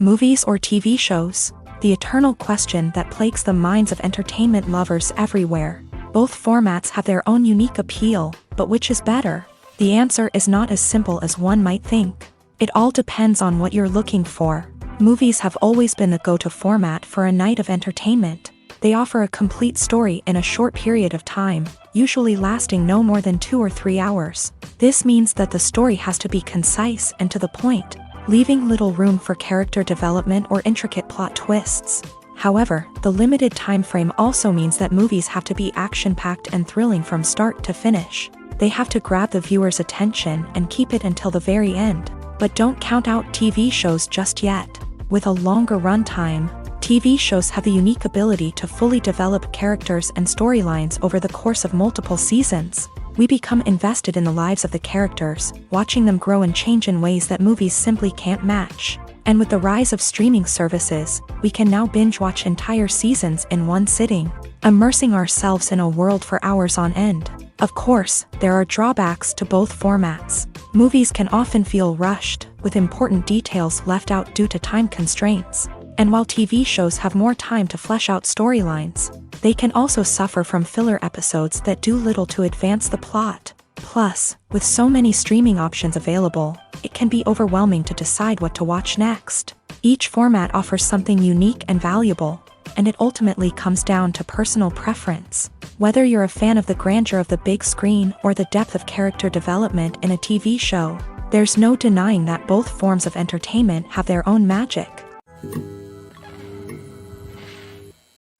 Speaker 1: Movies or TV shows? The eternal question that plagues the minds of entertainment lovers everywhere. Both formats have their own unique appeal, but which is better? The answer is not as simple as one might think. It all depends on what you're looking for. Movies have always been the go-to format for a night of entertainment. They offer a complete story in a short period of time, usually lasting no more than 2 or 3 hours. This means that the story has to be concise and to the point, leaving little room for character development or intricate plot twists. However, the limited time frame also means that movies have to be action-packed and thrilling from start to finish. They have to grab the viewer's attention and keep it until the very end. But don't count out TV shows just yet. With a longer runtime, TV shows have the unique ability to fully develop characters and storylines over the course of multiple seasons. We become invested in the lives of the characters, watching them grow and change in ways that movies simply can't match. And with the rise of streaming services, we can now binge-watch entire seasons in one sitting, immersing ourselves in a world for hours on end. Of course, there are drawbacks to both formats. Movies can often feel rushed, with important details left out due to time constraints. And while TV shows have more time to flesh out storylines, they can also suffer from filler episodes that do little to advance the plot. Plus, with so many streaming options available, it can be overwhelming to decide what to watch next. Each format offers something unique and valuable, and it ultimately comes down to personal preference. Whether you're a fan of the grandeur of the big screen or the depth of character development in a TV show, there's no denying that both forms of entertainment have their own magic.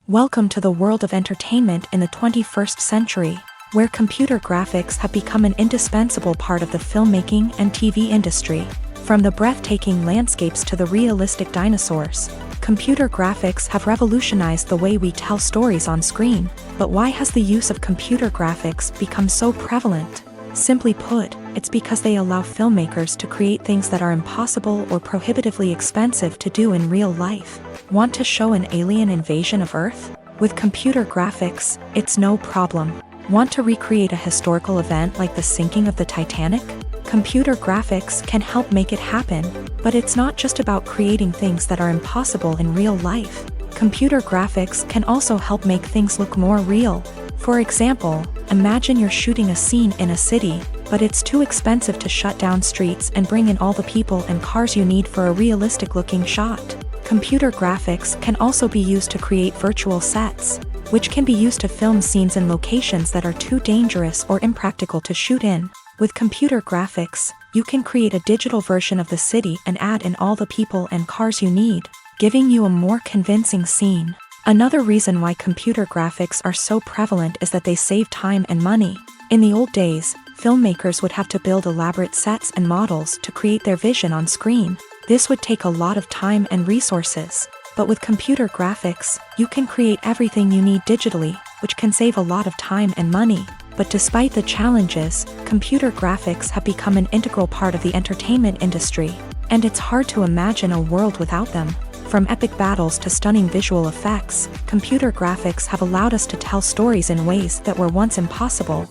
Speaker 1: Welcome to the world of entertainment in the 21st century, where computer graphics have become an indispensable part of the filmmaking and TV industry. From the breathtaking landscapes to the realistic dinosaurs, computer graphics have revolutionized the way we tell stories on screen. But why has the use of computer graphics become so prevalent? Simply put, it's because they allow filmmakers to create things that are impossible or prohibitively expensive to do in real life. Want to show an alien invasion of Earth? With computer graphics, it's no problem. Want to recreate a historical event like the sinking of the Titanic? Computer graphics can help make it happen, but it's not just about creating things that are impossible in real life. Computer graphics can also help make things look more real. For example, imagine you're shooting a scene in a city, but it's too expensive to shut down streets and bring in all the people and cars you need for a realistic-looking shot. Computer graphics can also be used to create virtual sets, which can be used to film scenes in locations that are too dangerous or impractical to shoot in. With computer graphics, you can create a digital version of the city and add in all the people and cars you need, giving you a more convincing scene. Another reason why computer graphics are so prevalent is that they save time and money. In the old days, filmmakers would have to build elaborate sets and models to create their vision on screen. This would take a lot of time and resources. But with computer graphics, you can create everything you need digitally, which can save a lot of time and money. But despite the challenges, computer graphics have become an integral part of the entertainment industry, and it's hard to imagine a world without them. From epic battles to stunning visual effects, computer graphics have allowed us to tell stories in ways that were once impossible.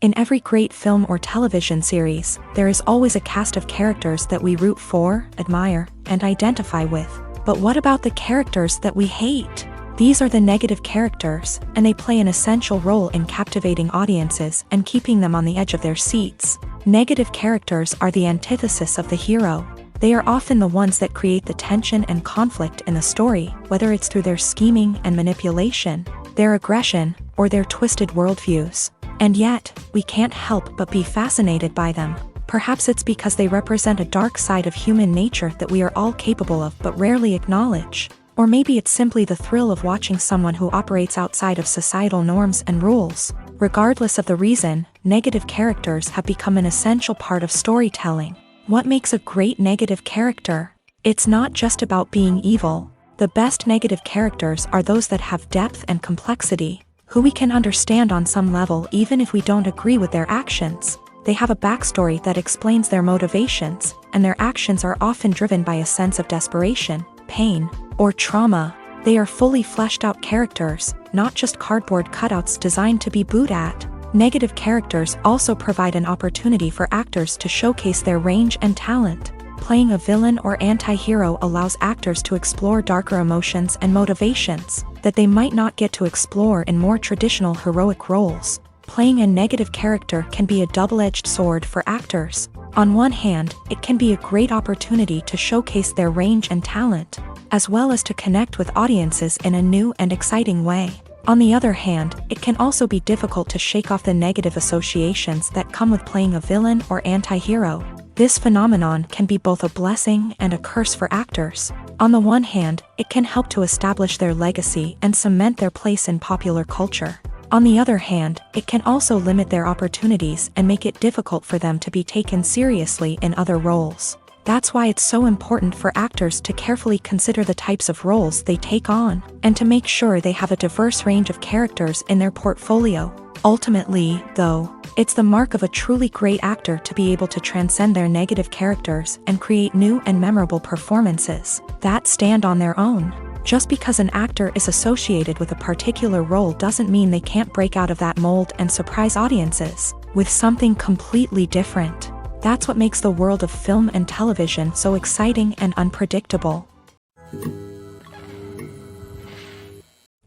Speaker 1: In every great film or television series, there is always a cast of characters that we root for, admire, and identify with. But what about the characters that we hate? These are the negative characters, and they play an essential role in captivating audiences and keeping them on the edge of their seats. Negative characters are the antithesis of the hero. They are often the ones that create the tension and conflict in the story, whether it's through their scheming and manipulation, their aggression, or their twisted worldviews. And yet, we can't help but be fascinated by them. Perhaps it's because they represent a dark side of human nature that we are all capable of but rarely acknowledge. Or maybe it's simply the thrill of watching someone who operates outside of societal norms and rules. Regardless of the reason, negative characters have become an essential part of storytelling. What makes a great negative character? It's not just about being evil. The best negative characters are those that have depth and complexity, who we can understand on some level even if we don't agree with their actions. They have a backstory that explains their motivations, and their actions are often driven by a sense of desperation, pain, or trauma. They are fully fleshed out characters, not just cardboard cutouts designed to be booed at. Negative characters also provide an opportunity for actors to showcase their range and talent. Playing a villain or anti-hero allows actors to explore darker emotions and motivations that they might not get to explore in more traditional heroic roles. Playing a negative character can be a double-edged sword for actors. On one hand, it can be a great opportunity to showcase their range and talent, as well as to connect with audiences in a new and exciting way. On the other hand, it can also be difficult to shake off the negative associations that come with playing a villain or anti-hero. This phenomenon can be both a blessing and a curse for actors. On the one hand, it can help to establish their legacy and cement their place in popular culture. On the other hand, it can also limit their opportunities and make it difficult for them to be taken seriously in other roles. That's why it's so important for actors to carefully consider the types of roles they take on, and to make sure they have a diverse range of characters in their portfolio. Ultimately, though, it's the mark of a truly great actor to be able to transcend their negative characters and create new and memorable performances that stand on their own. Just because an actor is associated with a particular role doesn't mean they can't break out of that mold and surprise audiences with something completely different. That's what makes the world of film and television so exciting and unpredictable.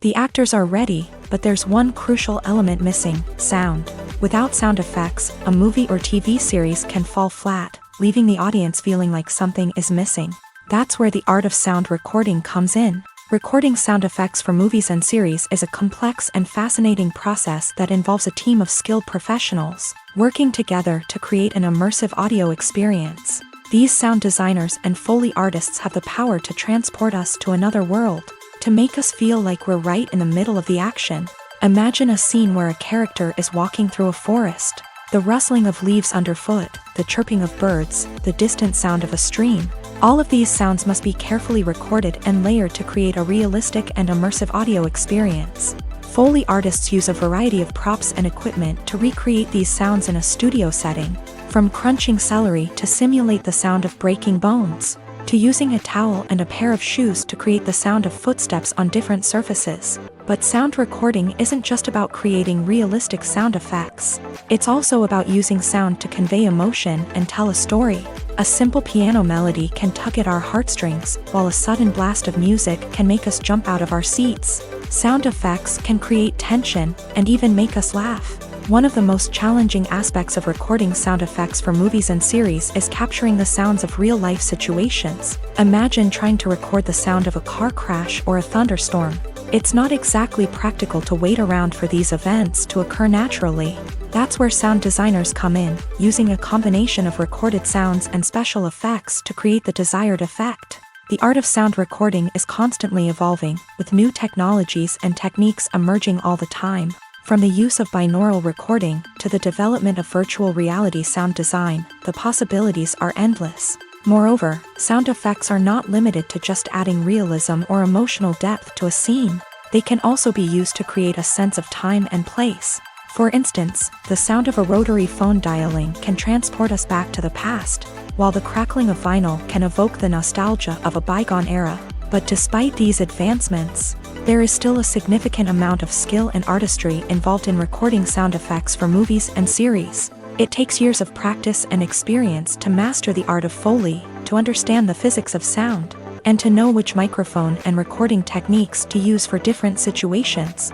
Speaker 1: The actors are ready, but there's one crucial element missing: sound. Without sound effects, a movie or TV series can fall flat, leaving the audience feeling like something is missing. That's where the art of sound recording comes in. Recording sound effects for movies and series is a complex and fascinating process that involves a team of skilled professionals working together to create an immersive audio experience. These sound designers and Foley artists have the power to transport us to another world, to make us feel like we're right in the middle of the action. Imagine a scene where a character is walking through a forest. The rustling of leaves underfoot, the chirping of birds, the distant sound of a stream. All of these sounds must be carefully recorded and layered to create a realistic and immersive audio experience. Foley artists use a variety of props and equipment to recreate these sounds in a studio setting, from crunching celery to simulate the sound of breaking bones, to using a towel and a pair of shoes to create the sound of footsteps on different surfaces. But sound recording isn't just about creating realistic sound effects. It's also about using sound to convey emotion and tell a story. A simple piano melody can tug at our heartstrings, while a sudden blast of music can make us jump out of our seats. Sound effects can create tension and even make us laugh. One of the most challenging aspects of recording sound effects for movies and series is capturing the sounds of real-life situations. Imagine trying to record the sound of a car crash or a thunderstorm. It's not exactly practical to wait around for these events to occur naturally. That's where sound designers come in, using a combination of recorded sounds and special effects to create the desired effect. The art of sound recording is constantly evolving, with new technologies and techniques emerging all the time. From the use of binaural recording to the development of virtual reality sound design, the possibilities are endless. Moreover, sound effects are not limited to just adding realism or emotional depth to a scene. They can also be used to create a sense of time and place. For instance, the sound of a rotary phone dialing can transport us back to the past, while the crackling of vinyl can evoke the nostalgia of a bygone era. But despite these advancements, there is still a significant amount of skill and artistry involved in recording sound effects for movies and series. It takes years of practice and experience to master the art of Foley, to understand the physics of sound, and to know which microphone and recording techniques to use for different situations.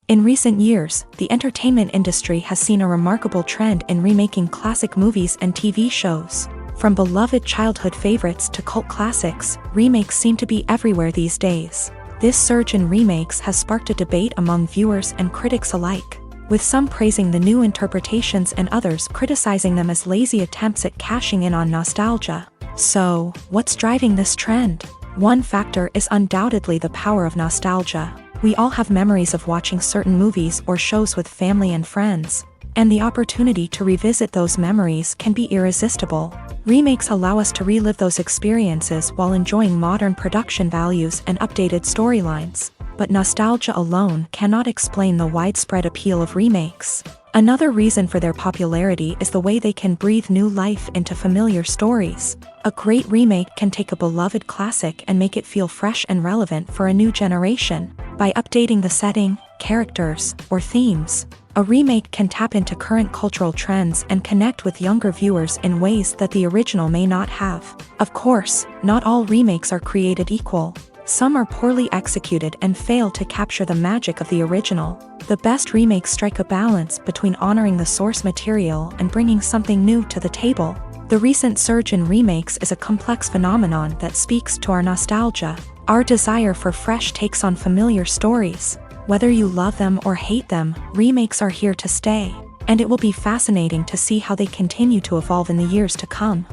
Speaker 1: In recent years, the entertainment industry has seen a remarkable trend in remaking classic movies and TV shows. From beloved childhood favorites to cult classics, remakes seem to be everywhere these days. This surge in remakes has sparked a debate among viewers and critics alike, with some praising the new interpretations and others criticizing them as lazy attempts at cashing in on nostalgia. So, what's driving this trend? One factor is undoubtedly the power of nostalgia. We all have memories of watching certain movies or shows with family and friends, and the opportunity to revisit those memories can be irresistible. Remakes allow us to relive those experiences while enjoying modern production values and updated storylines. But nostalgia alone cannot explain the widespread appeal of remakes. Another reason for their popularity is the way they can breathe new life into familiar stories. A great remake can take a beloved classic and make it feel fresh and relevant for a new generation. By updating the setting, characters, or themes, a remake can tap into current cultural trends and connect with younger viewers in ways that the original may not have. Of course, not all remakes are created equal. Some are poorly executed and fail to capture the magic of the original. The best remakes strike a balance between honoring the source material and bringing something new to the table. The recent surge in remakes is a complex phenomenon that speaks to our nostalgia, our desire for fresh takes on familiar stories. Whether you love them or hate them, remakes are here to stay, and it will be fascinating to see how they continue to evolve in the years to come.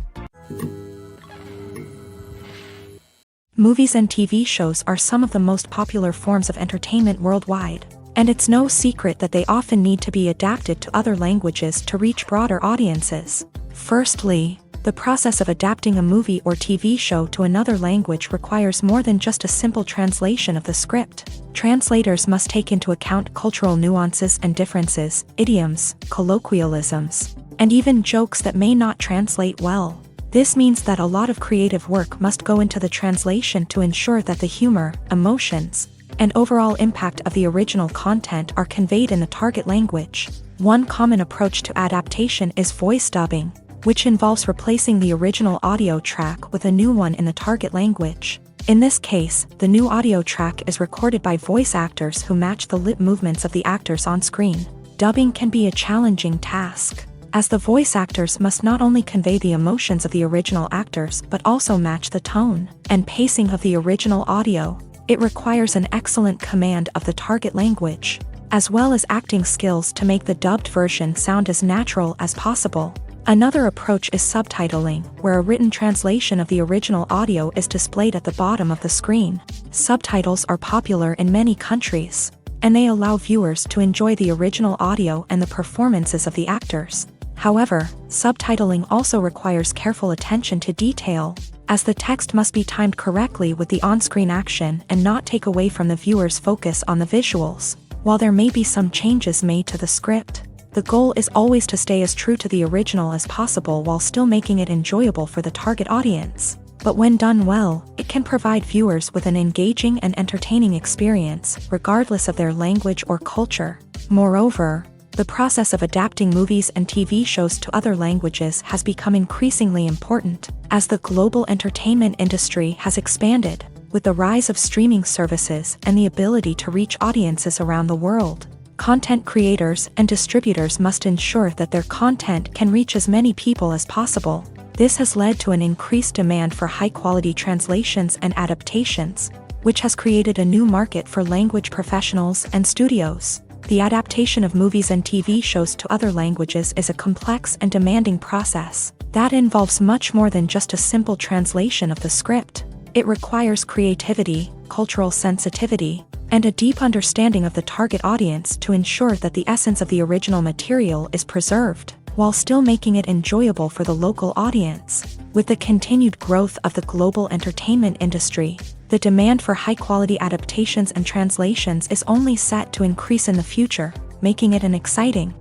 Speaker 1: Movies and TV shows are some of the most popular forms of entertainment worldwide, and it's no secret that they often need to be adapted to other languages to reach broader audiences. Firstly, the process of adapting a movie or TV show to another language requires more than just a simple translation of the script. Translators must take into account cultural nuances and differences, idioms, colloquialisms, and even jokes that may not translate well. This means that a lot of creative work must go into the translation to ensure that the humor, emotions, and overall impact of the original content are conveyed in the target language. One common approach to adaptation is voice dubbing, which involves replacing the original audio track with a new one in the target language. In this case, the new audio track is recorded by voice actors who match the lip movements of the actors on screen. Dubbing can be a challenging task, as the voice actors must not only convey the emotions of the original actors but also match the tone and pacing of the original audio. It requires an excellent command of the target language, as well as acting skills to make the dubbed version sound as natural as possible. Another approach is subtitling, where a written translation of the original audio is displayed at the bottom of the screen. Subtitles are popular in many countries, and they allow viewers to enjoy the original audio and the performances of the actors. However, subtitling also requires careful attention to detail, as the text must be timed correctly with the on-screen action and not take away from the viewer's focus on the visuals. While there may be some changes made to the script, the goal is always to stay as true to the original as possible while still making it enjoyable for the target audience. But when done well, it can provide viewers with an engaging and entertaining experience, regardless of their language or culture. Moreover, the process of adapting movies and TV shows to other languages has become increasingly important, as the global entertainment industry has expanded, with the rise of streaming services and the ability to reach audiences around the world. Content creators and distributors must ensure that their content can reach as many people as possible. This has led to an increased demand for high-quality translations and adaptations, which has created a new market for language professionals and studios. The adaptation of movies and TV shows to other languages is a complex and demanding process that involves much more than just a simple translation of the script. It requires creativity, cultural sensitivity, and a deep understanding of the target audience to ensure that the essence of the original material is preserved, while still making it enjoyable for the local audience. With the continued growth of the global entertainment industry, the demand for high-quality adaptations and translations is only set to increase in the future, making it an exciting.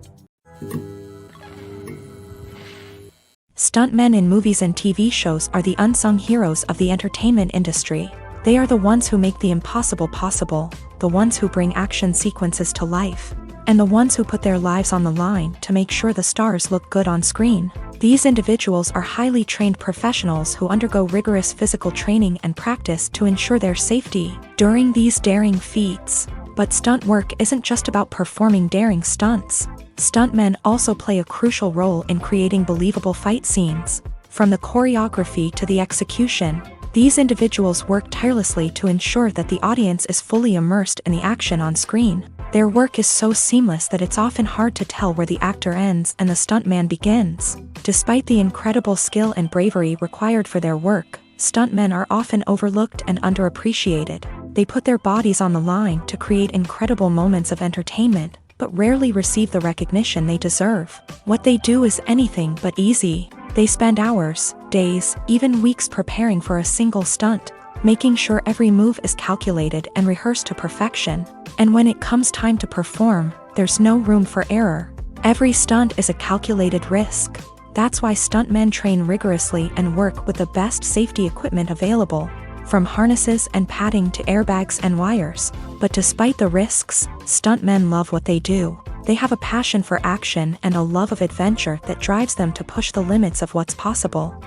Speaker 1: Stuntmen in movies and TV shows are the unsung heroes of the entertainment industry. They are the ones who make the impossible possible, the ones who bring action sequences to life, and the ones who put their lives on the line to make sure the stars look good on screen. These individuals are highly trained professionals who undergo rigorous physical training and practice to ensure their safety during these daring feats. But stunt work isn't just about performing daring stunts. Stuntmen also play a crucial role in creating believable fight scenes. From the choreography to the execution, these individuals work tirelessly to ensure that the audience is fully immersed in the action on screen. Their work is so seamless that it's often hard to tell where the actor ends and the stuntman begins. Despite the incredible skill and bravery required for their work, stuntmen are often overlooked and underappreciated. They put their bodies on the line to create incredible moments of entertainment, but rarely receive the recognition they deserve. What they do is anything but easy. They spend hours, days, even weeks preparing for a single stunt, making sure every move is calculated and rehearsed to perfection. And when it comes time to perform, there's no room for error. Every stunt is a calculated risk. That's why stuntmen train rigorously and work with the best safety equipment available, from harnesses and padding to airbags and wires. But despite the risks, stuntmen love what they do. They have a passion for action and a love of adventure that drives them to push the limits of what's possible.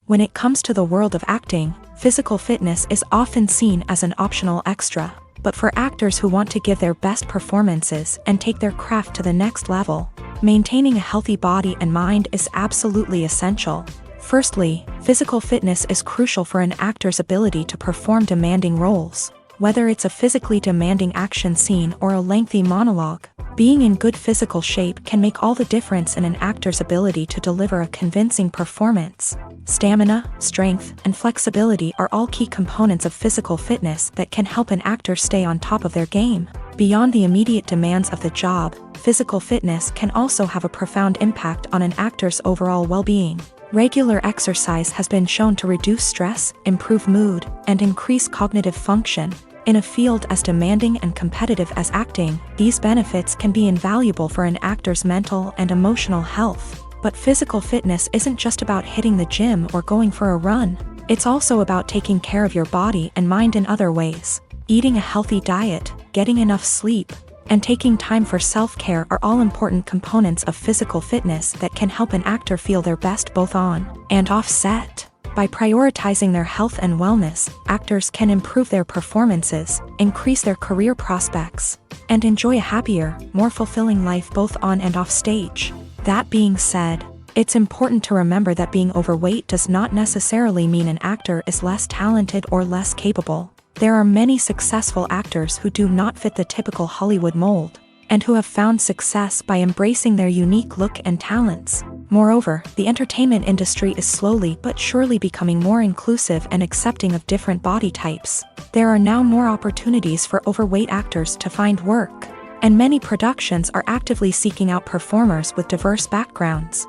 Speaker 1: When it comes to the world of acting, physical fitness is often seen as an optional extra. But for actors who want to give their best performances and take their craft to the next level, maintaining a healthy body and mind is absolutely essential. Firstly, physical fitness is crucial for an actor's ability to perform demanding roles. Whether it's a physically demanding action scene or a lengthy monologue, being in good physical shape can make all the difference in an actor's ability to deliver a convincing performance. Stamina, strength, and flexibility are all key components of physical fitness that can help an actor stay on top of their game. Beyond the immediate demands of the job, physical fitness can also have a profound impact on an actor's overall well-being. Regular exercise has been shown to reduce stress, improve mood, and increase cognitive function. In a field as demanding and competitive as acting, these benefits can be invaluable for an actor's mental and emotional health. But physical fitness isn't just about hitting the gym or going for a run. It's also about taking care of your body and mind in other ways. Eating a healthy diet, getting enough sleep, and taking time for self-care are all important components of physical fitness that can help an actor feel their best both on and off set. By prioritizing their health and wellness, actors can improve their performances, increase their career prospects, and enjoy a happier, more fulfilling life both on and off stage. That being said, it's important to remember that being overweight does not necessarily mean an actor is less talented or less capable. There are many successful actors who do not fit the typical Hollywood mold, and who have found success by embracing their unique look and talents. Moreover, the entertainment industry is slowly but surely becoming more inclusive and accepting of different body types. There are now more opportunities for overweight actors to find work, and many productions are actively seeking out performers with diverse backgrounds.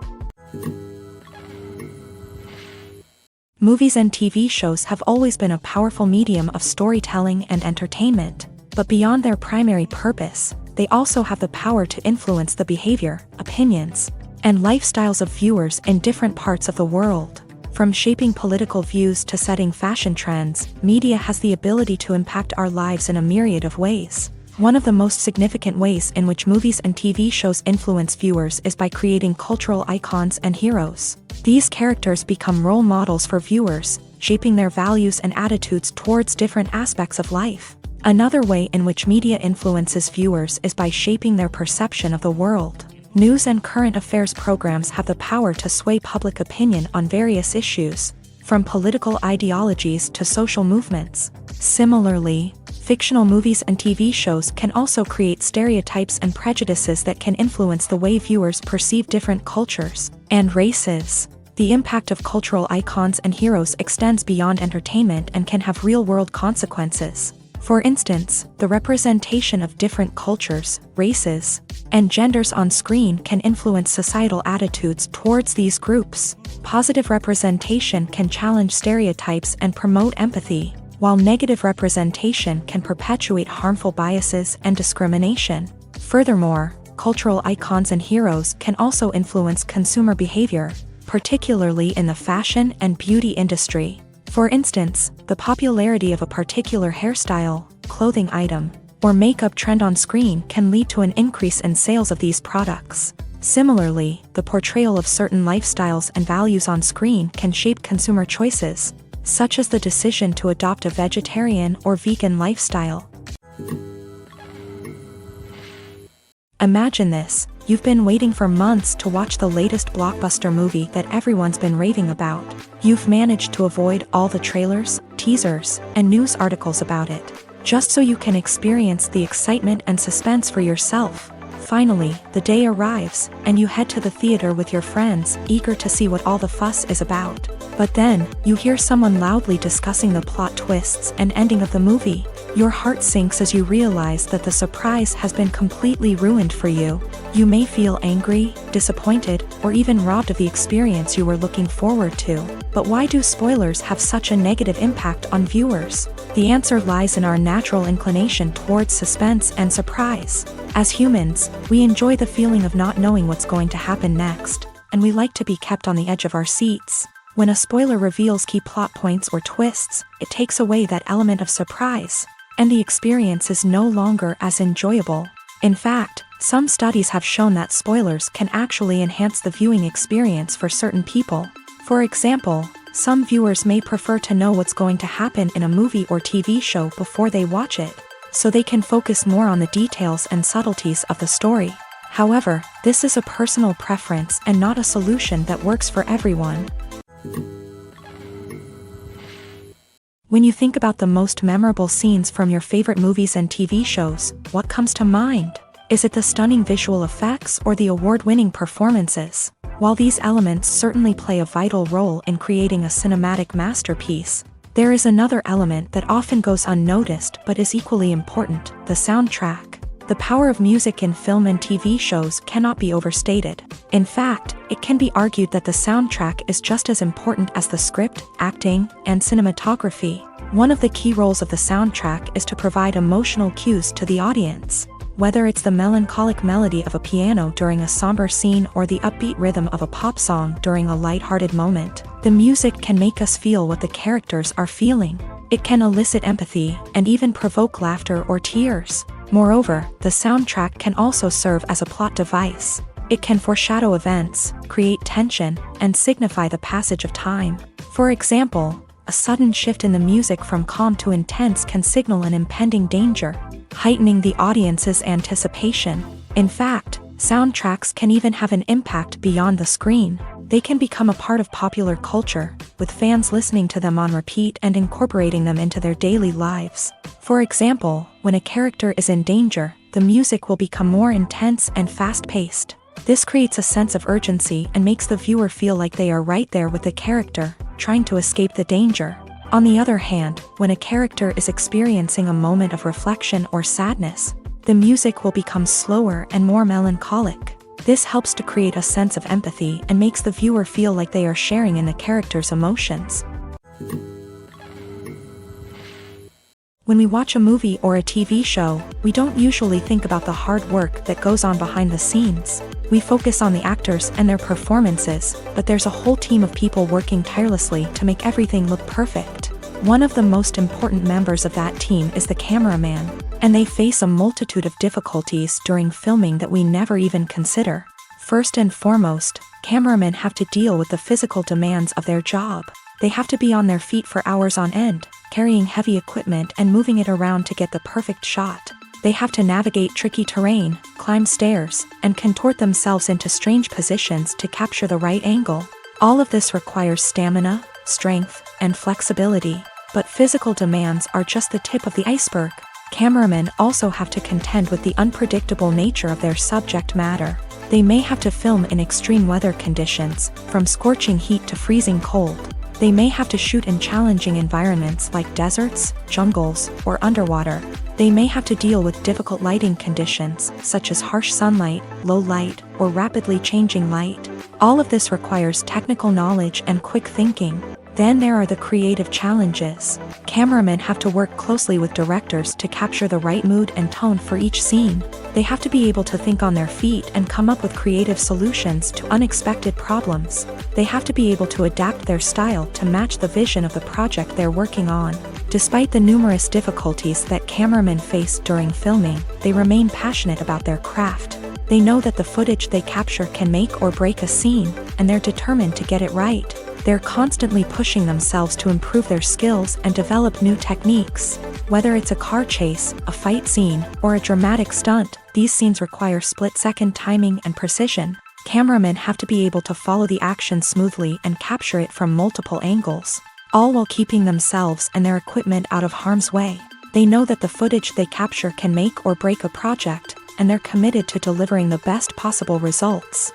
Speaker 1: Movies and TV shows have always been a powerful medium of storytelling and entertainment, but beyond their primary purpose, they also have the power to influence the behavior, opinions, and lifestyles of viewers in different parts of the world. From shaping political views to setting fashion trends, media has the ability to impact our lives in a myriad of ways. One of the most significant ways in which movies and TV shows influence viewers is by creating cultural icons and heroes. These characters become role models for viewers, shaping their values and attitudes towards different aspects of life. Another way in which media influences viewers is by shaping their perception of the world. News and current affairs programs have the power to sway public opinion on various issues, from political ideologies to social movements. Similarly, fictional movies and TV shows can also create stereotypes and prejudices that can influence the way viewers perceive different cultures and races. The impact of cultural icons and heroes extends beyond entertainment and can have real-world consequences. For instance, the representation of different cultures, races, and genders on screen can influence societal attitudes towards these groups. Positive representation can challenge stereotypes and promote empathy, while negative representation can perpetuate harmful biases and discrimination. Furthermore, cultural icons and heroes can also influence consumer behavior, particularly in the fashion and beauty industry. For instance, the popularity of a particular hairstyle, clothing item, or makeup trend on screen can lead to an increase in sales of these products. Similarly, the portrayal of certain lifestyles and values on screen can shape consumer choices, such as the decision to adopt a vegetarian or vegan lifestyle. Imagine this: you've been waiting for months to watch the latest blockbuster movie that everyone's been raving about. You've managed to avoid all the trailers, teasers, and news articles about it, just so you can experience the excitement and suspense for yourself. Finally, the day arrives, and you head to the theater with your friends, eager to see what all the fuss is about. But then, you hear someone loudly discussing the plot twists and ending of the movie. Your heart sinks as you realize that the surprise has been completely ruined for you. You may feel angry, disappointed, or even robbed of the experience you were looking forward to. But why do spoilers have such a negative impact on viewers? The answer lies in our natural inclination towards suspense and surprise. As humans, we enjoy the feeling of not knowing what's going to happen next, and we like to be kept on the edge of our seats. When a spoiler reveals key plot points or twists, it takes away that element of surprise, and the experience is no longer as enjoyable. In fact, some studies have shown that spoilers can actually enhance the viewing experience for certain people. For example, some viewers may prefer to know what's going to happen in a movie or TV show before they watch it, so they can focus more on the details and subtleties of the story. However, this is a personal preference and not a solution that works for everyone. When you think about the most memorable scenes from your favorite movies and TV shows, what comes to mind? Is it the stunning visual effects or the award-winning performances? While these elements certainly play a vital role in creating a cinematic masterpiece, there is another element that often goes unnoticed but is equally important: the soundtrack. The power of music in film and TV shows cannot be overstated. In fact, it can be argued that the soundtrack is just as important as the script, acting, and cinematography. One of the key roles of the soundtrack is to provide emotional cues to the audience. Whether it's the melancholic melody of a piano during a somber scene or the upbeat rhythm of a pop song during a lighthearted moment, the music can make us feel what the characters are feeling. It can elicit empathy and even provoke laughter or tears. Moreover, the soundtrack can also serve as a plot device. It can foreshadow events, create tension, and signify the passage of time. For example, a sudden shift in the music from calm to intense can signal an impending danger, heightening the audience's anticipation. In fact, soundtracks can even have an impact beyond the screen. They can become a part of popular culture, with fans listening to them on repeat and incorporating them into their daily lives. For example, when a character is in danger, the music will become more intense and fast-paced. This creates a sense of urgency and makes the viewer feel like they are right there with the character, trying to escape the danger. On the other hand, when a character is experiencing a moment of reflection or sadness, the music will become slower and more melancholic. This helps to create a sense of empathy and makes the viewer feel like they are sharing in the character's emotions. When we watch a movie or a TV show, we don't usually think about the hard work that goes on behind the scenes. We focus on the actors and their performances, but there's a whole team of people working tirelessly to make everything look perfect. One of the most important members of that team is the cameraman, and they face a multitude of difficulties during filming that we never even consider. First and foremost, cameramen have to deal with the physical demands of their job. They have to be on their feet for hours on end, carrying heavy equipment and moving it around to get the perfect shot. They have to navigate tricky terrain, climb stairs, and contort themselves into strange positions to capture the right angle. All of this requires stamina, strength, and flexibility. But physical demands are just the tip of the iceberg. Cameramen also have to contend with the unpredictable nature of their subject matter. They may have to film in extreme weather conditions, from scorching heat to freezing cold. They may have to shoot in challenging environments like deserts, jungles, or underwater. They may have to deal with difficult lighting conditions, such as harsh sunlight, low light, or rapidly changing light. All of this requires technical knowledge and quick thinking. Then there are the creative challenges. Cameramen have to work closely with directors to capture the right mood and tone for each scene. They have to be able to think on their feet and come up with creative solutions to unexpected problems. They have to be able to adapt their style to match the vision of the project they're working on. Despite the numerous difficulties that cameramen face during filming, they remain passionate about their craft. They know that the footage they capture can make or break a scene, and they're determined to get it right. They're constantly pushing themselves to improve their skills and develop new techniques. Whether it's a car chase, a fight scene, or a dramatic stunt, these scenes require split-second timing and precision. Cameramen have to be able to follow the action smoothly and capture it from multiple angles, all while keeping themselves and their equipment out of harm's way. They know that the footage they capture can make or break a project, and they're committed to delivering the best possible results.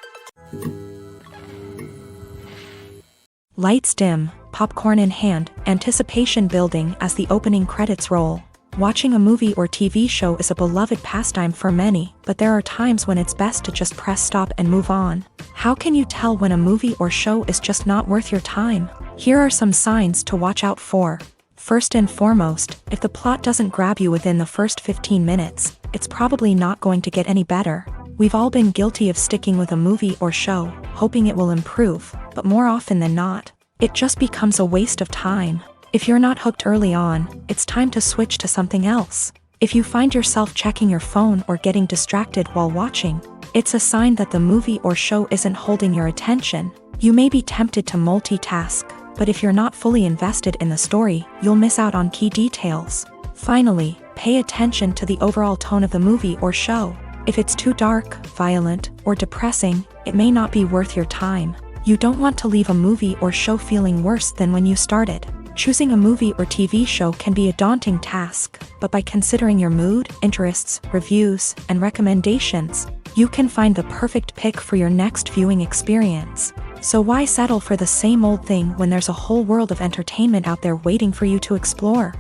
Speaker 1: Lights dim, popcorn in hand, anticipation building as the opening credits roll. Watching a movie or TV show is a beloved pastime for many, but there are times when it's best to just press stop and move on. How can you tell when a movie or show is just not worth your time? Here are some signs to watch out for. First and foremost, if the plot doesn't grab you within the first 15 minutes, it's probably not going to get any better. We've all been guilty of sticking with a movie or show, hoping it will improve, but more often than not, it just becomes a waste of time. If you're not hooked early on, it's time to switch to something else. If you find yourself checking your phone or getting distracted while watching, it's a sign that the movie or show isn't holding your attention. You may be tempted to multitask, but if you're not fully invested in the story, you'll miss out on key details. Finally, pay attention to the overall tone of the movie or show. If it's too dark, violent, or depressing, it may not be worth your time. You don't want to leave a movie or show feeling worse than when you started. Choosing a movie or TV show can be a daunting task, but by considering your mood, interests, reviews, and recommendations, you can find the perfect pick for your next viewing experience. So why settle for the same old thing when there's a whole world of entertainment out there waiting for you to explore?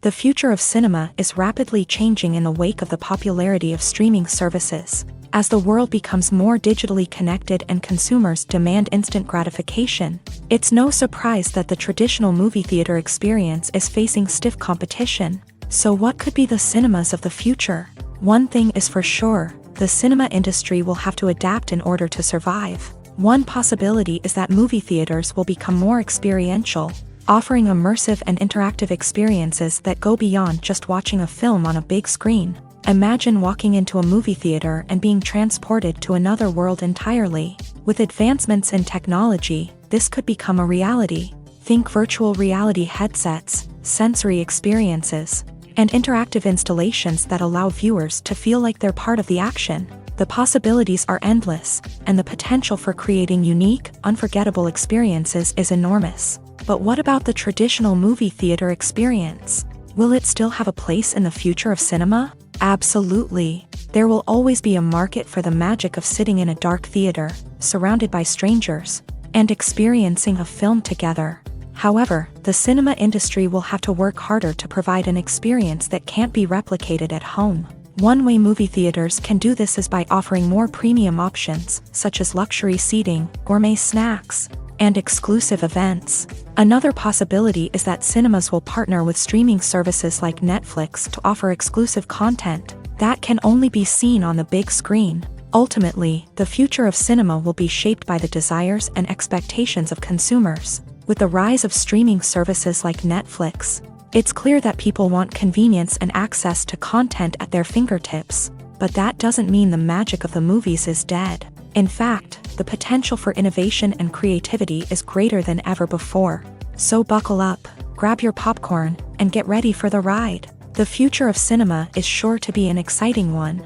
Speaker 1: The future of cinema is rapidly changing in the wake of the popularity of streaming services. As the world becomes more digitally connected and consumers demand instant gratification, it's no surprise that the traditional movie theater experience is facing stiff competition. So what could be the cinemas of the future? One thing is for sure, the cinema industry will have to adapt in order to survive. One possibility is that movie theaters will become more experiential, offering immersive and interactive experiences that go beyond just watching a film on a big screen. Imagine walking into a movie theater and being transported to another world entirely. With advancements in technology, this could become a reality. Think virtual reality headsets, sensory experiences, and interactive installations that allow viewers to feel like they're part of the action. The possibilities are endless, and the potential for creating unique, unforgettable experiences is enormous. But what about the traditional movie theater experience? Will it still have a place in the future of cinema? Absolutely. There will always be a market for the magic of sitting in a dark theater, surrounded by strangers, and experiencing a film together. However, the cinema industry will have to work harder to provide an experience that can't be replicated at home. One way movie theaters can do this is by offering more premium options, such as luxury seating, gourmet snacks, and exclusive events. Another possibility is that cinemas will partner with streaming services like Netflix to offer exclusive content that can only be seen on the big screen. Ultimately, the future of cinema will be shaped by the desires and expectations of consumers. With the rise of streaming services like Netflix, it's clear that people want convenience and access to content at their fingertips. But that doesn't mean the magic of the movies is dead. In fact, the potential for innovation and creativity is greater than ever before. So buckle up, grab your popcorn, and get ready for the ride. The future of cinema is sure to be an exciting one.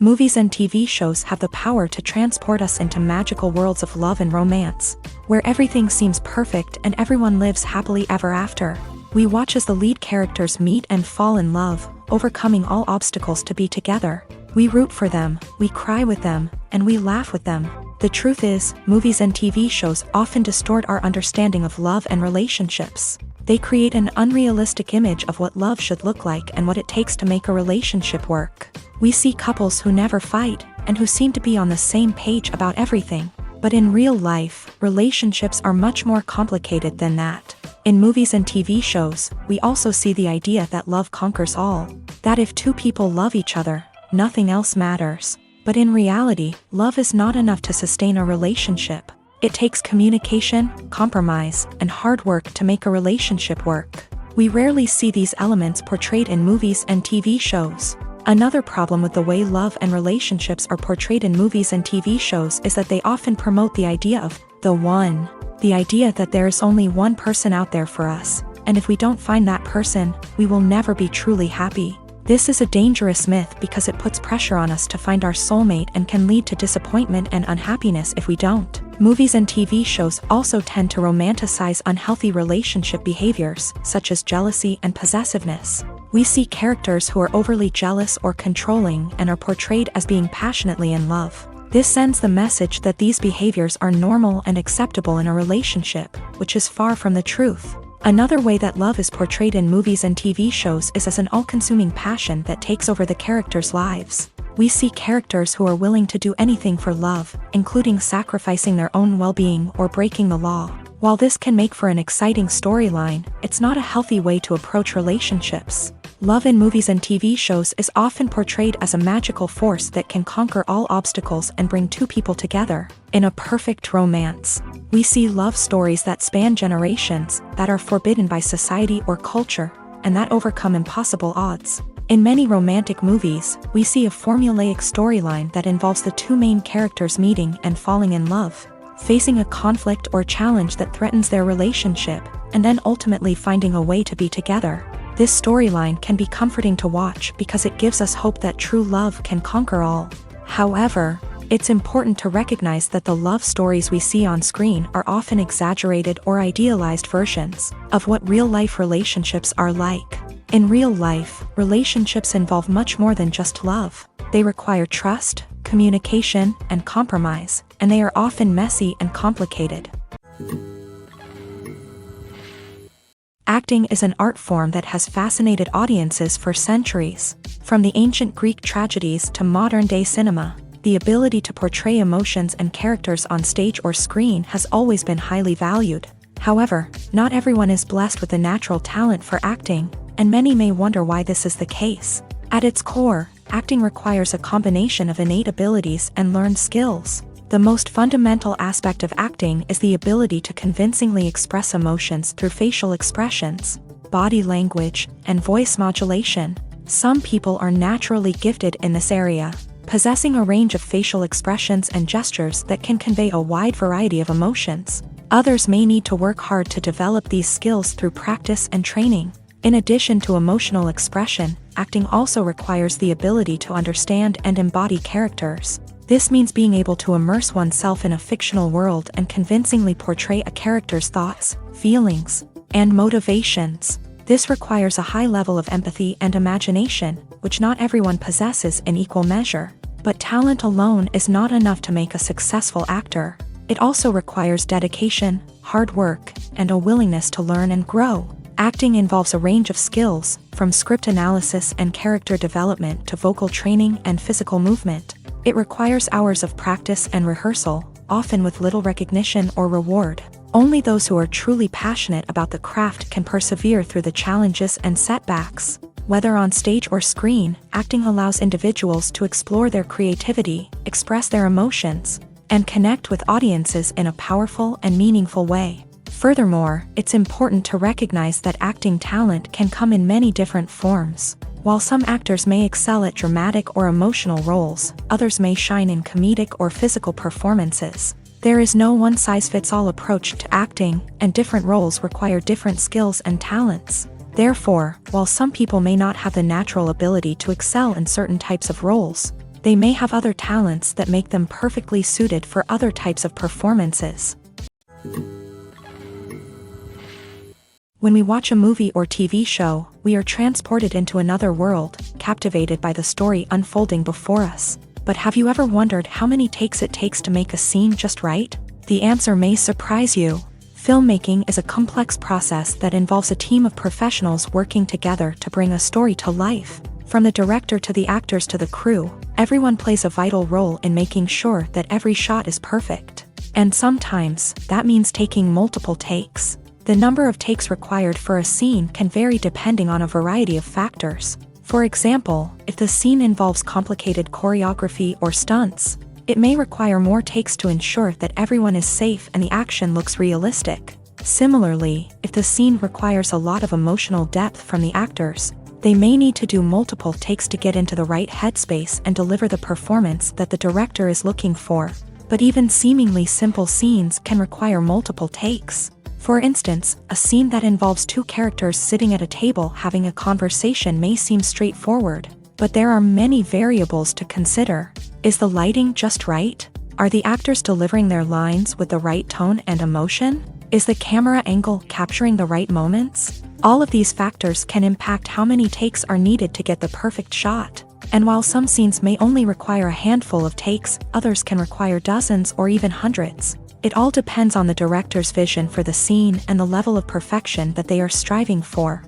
Speaker 1: Movies and TV shows have the power to transport us into magical worlds of love and romance, where everything seems perfect and everyone lives happily ever after. We watch as the lead characters meet and fall in love, overcoming all obstacles to be together. We root for them, we cry with them, and we laugh with them. The truth is, movies and TV shows often distort our understanding of love and relationships. They create an unrealistic image of what love should look like and what it takes to make a relationship work. We see couples who never fight, and who seem to be on the same page about everything. But in real life, relationships are much more complicated than that. In movies and TV shows, we also see the idea that love conquers all. That if two people love each other, nothing else matters. But in reality, love is not enough to sustain a relationship. It takes communication, compromise, and hard work to make a relationship work. We rarely see these elements portrayed in movies and TV shows. Another problem with the way love and relationships are portrayed in movies and TV shows is that they often promote the idea of the one. The idea that there is only one person out there for us, and if we don't find that person, we will never be truly happy. This is a dangerous myth because it puts pressure on us to find our soulmate and can lead to disappointment and unhappiness if we don't. Movies and TV shows also tend to romanticize unhealthy relationship behaviors, such as jealousy and possessiveness. We see characters who are overly jealous or controlling and are portrayed as being passionately in love. This sends the message that these behaviors are normal and acceptable in a relationship, which is far from the truth. Another way that love is portrayed in movies and TV shows is as an all-consuming passion that takes over the characters' lives. We see characters who are willing to do anything for love, including sacrificing their own well-being or breaking the law. While this can make for an exciting storyline, it's not a healthy way to approach relationships. Love in movies and TV shows is often portrayed as a magical force that can conquer all obstacles and bring two people together. In a perfect romance, we see love stories that span generations, that are forbidden by society or culture, and that overcome impossible odds. In many romantic movies, we see a formulaic storyline that involves the two main characters meeting and falling in love, facing a conflict or challenge that threatens their relationship, and then ultimately finding a way to be together. This storyline can be comforting to watch because it gives us hope that true love can conquer all. However, it's important to recognize that the love stories we see on screen are often exaggerated or idealized versions of what real-life relationships are like. In real life, relationships involve much more than just love. They require trust, communication, and compromise, and they are often messy and complicated. Acting is an art form that has fascinated audiences for centuries. From the ancient Greek tragedies to modern-day cinema, the ability to portray emotions and characters on stage or screen has always been highly valued. However, not everyone is blessed with a natural talent for acting, and many may wonder why this is the case. At its core, acting requires a combination of innate abilities and learned skills. The most fundamental aspect of acting is the ability to convincingly express emotions through facial expressions, body language, and voice modulation. Some people are naturally gifted in this area, possessing a range of facial expressions and gestures that can convey a wide variety of emotions. Others may need to work hard to develop these skills through practice and training. In addition to emotional expression, acting also requires the ability to understand and embody characters. This means being able to immerse oneself in a fictional world and convincingly portray a character's thoughts, feelings, and motivations. This requires a high level of empathy and imagination, which not everyone possesses in equal measure. But talent alone is not enough to make a successful actor. It also requires dedication, hard work, and a willingness to learn and grow. Acting involves a range of skills, from script analysis and character development to vocal training and physical movement. It requires hours of practice and rehearsal, often with little recognition or reward. Only those who are truly passionate about the craft can persevere through the challenges and setbacks. Whether on stage or screen, acting allows individuals to explore their creativity, express their emotions, and connect with audiences in a powerful and meaningful way. Furthermore, it's important to recognize that acting talent can come in many different forms. While some actors may excel at dramatic or emotional roles, others may shine in comedic or physical performances. There is no one-size-fits-all approach to acting, and different roles require different skills and talents. Therefore, while some people may not have the natural ability to excel in certain types of roles, they may have other talents that make them perfectly suited for other types of performances. When we watch a movie or TV show, we are transported into another world, captivated by the story unfolding before us. But have you ever wondered how many takes it takes to make a scene just right? The answer may surprise you. Filmmaking is a complex process that involves a team of professionals working together to bring a story to life. From the director to the actors to the crew, everyone plays a vital role in making sure that every shot is perfect. And sometimes, that means taking multiple takes. The number of takes required for a scene can vary depending on a variety of factors. For example, if the scene involves complicated choreography or stunts, it may require more takes to ensure that everyone is safe and the action looks realistic. Similarly, if the scene requires a lot of emotional depth from the actors, they may need to do multiple takes to get into the right headspace and deliver the performance that the director is looking for. But even seemingly simple scenes can require multiple takes. For instance, a scene that involves two characters sitting at a table having a conversation may seem straightforward, but there are many variables to consider. Is the lighting just right? Are the actors delivering their lines with the right tone and emotion? Is the camera angle capturing the right moments? All of these factors can impact how many takes are needed to get the perfect shot. And while some scenes may only require a handful of takes, others can require dozens or even hundreds. It all depends on the director's vision for the scene and the level of perfection that they are striving for.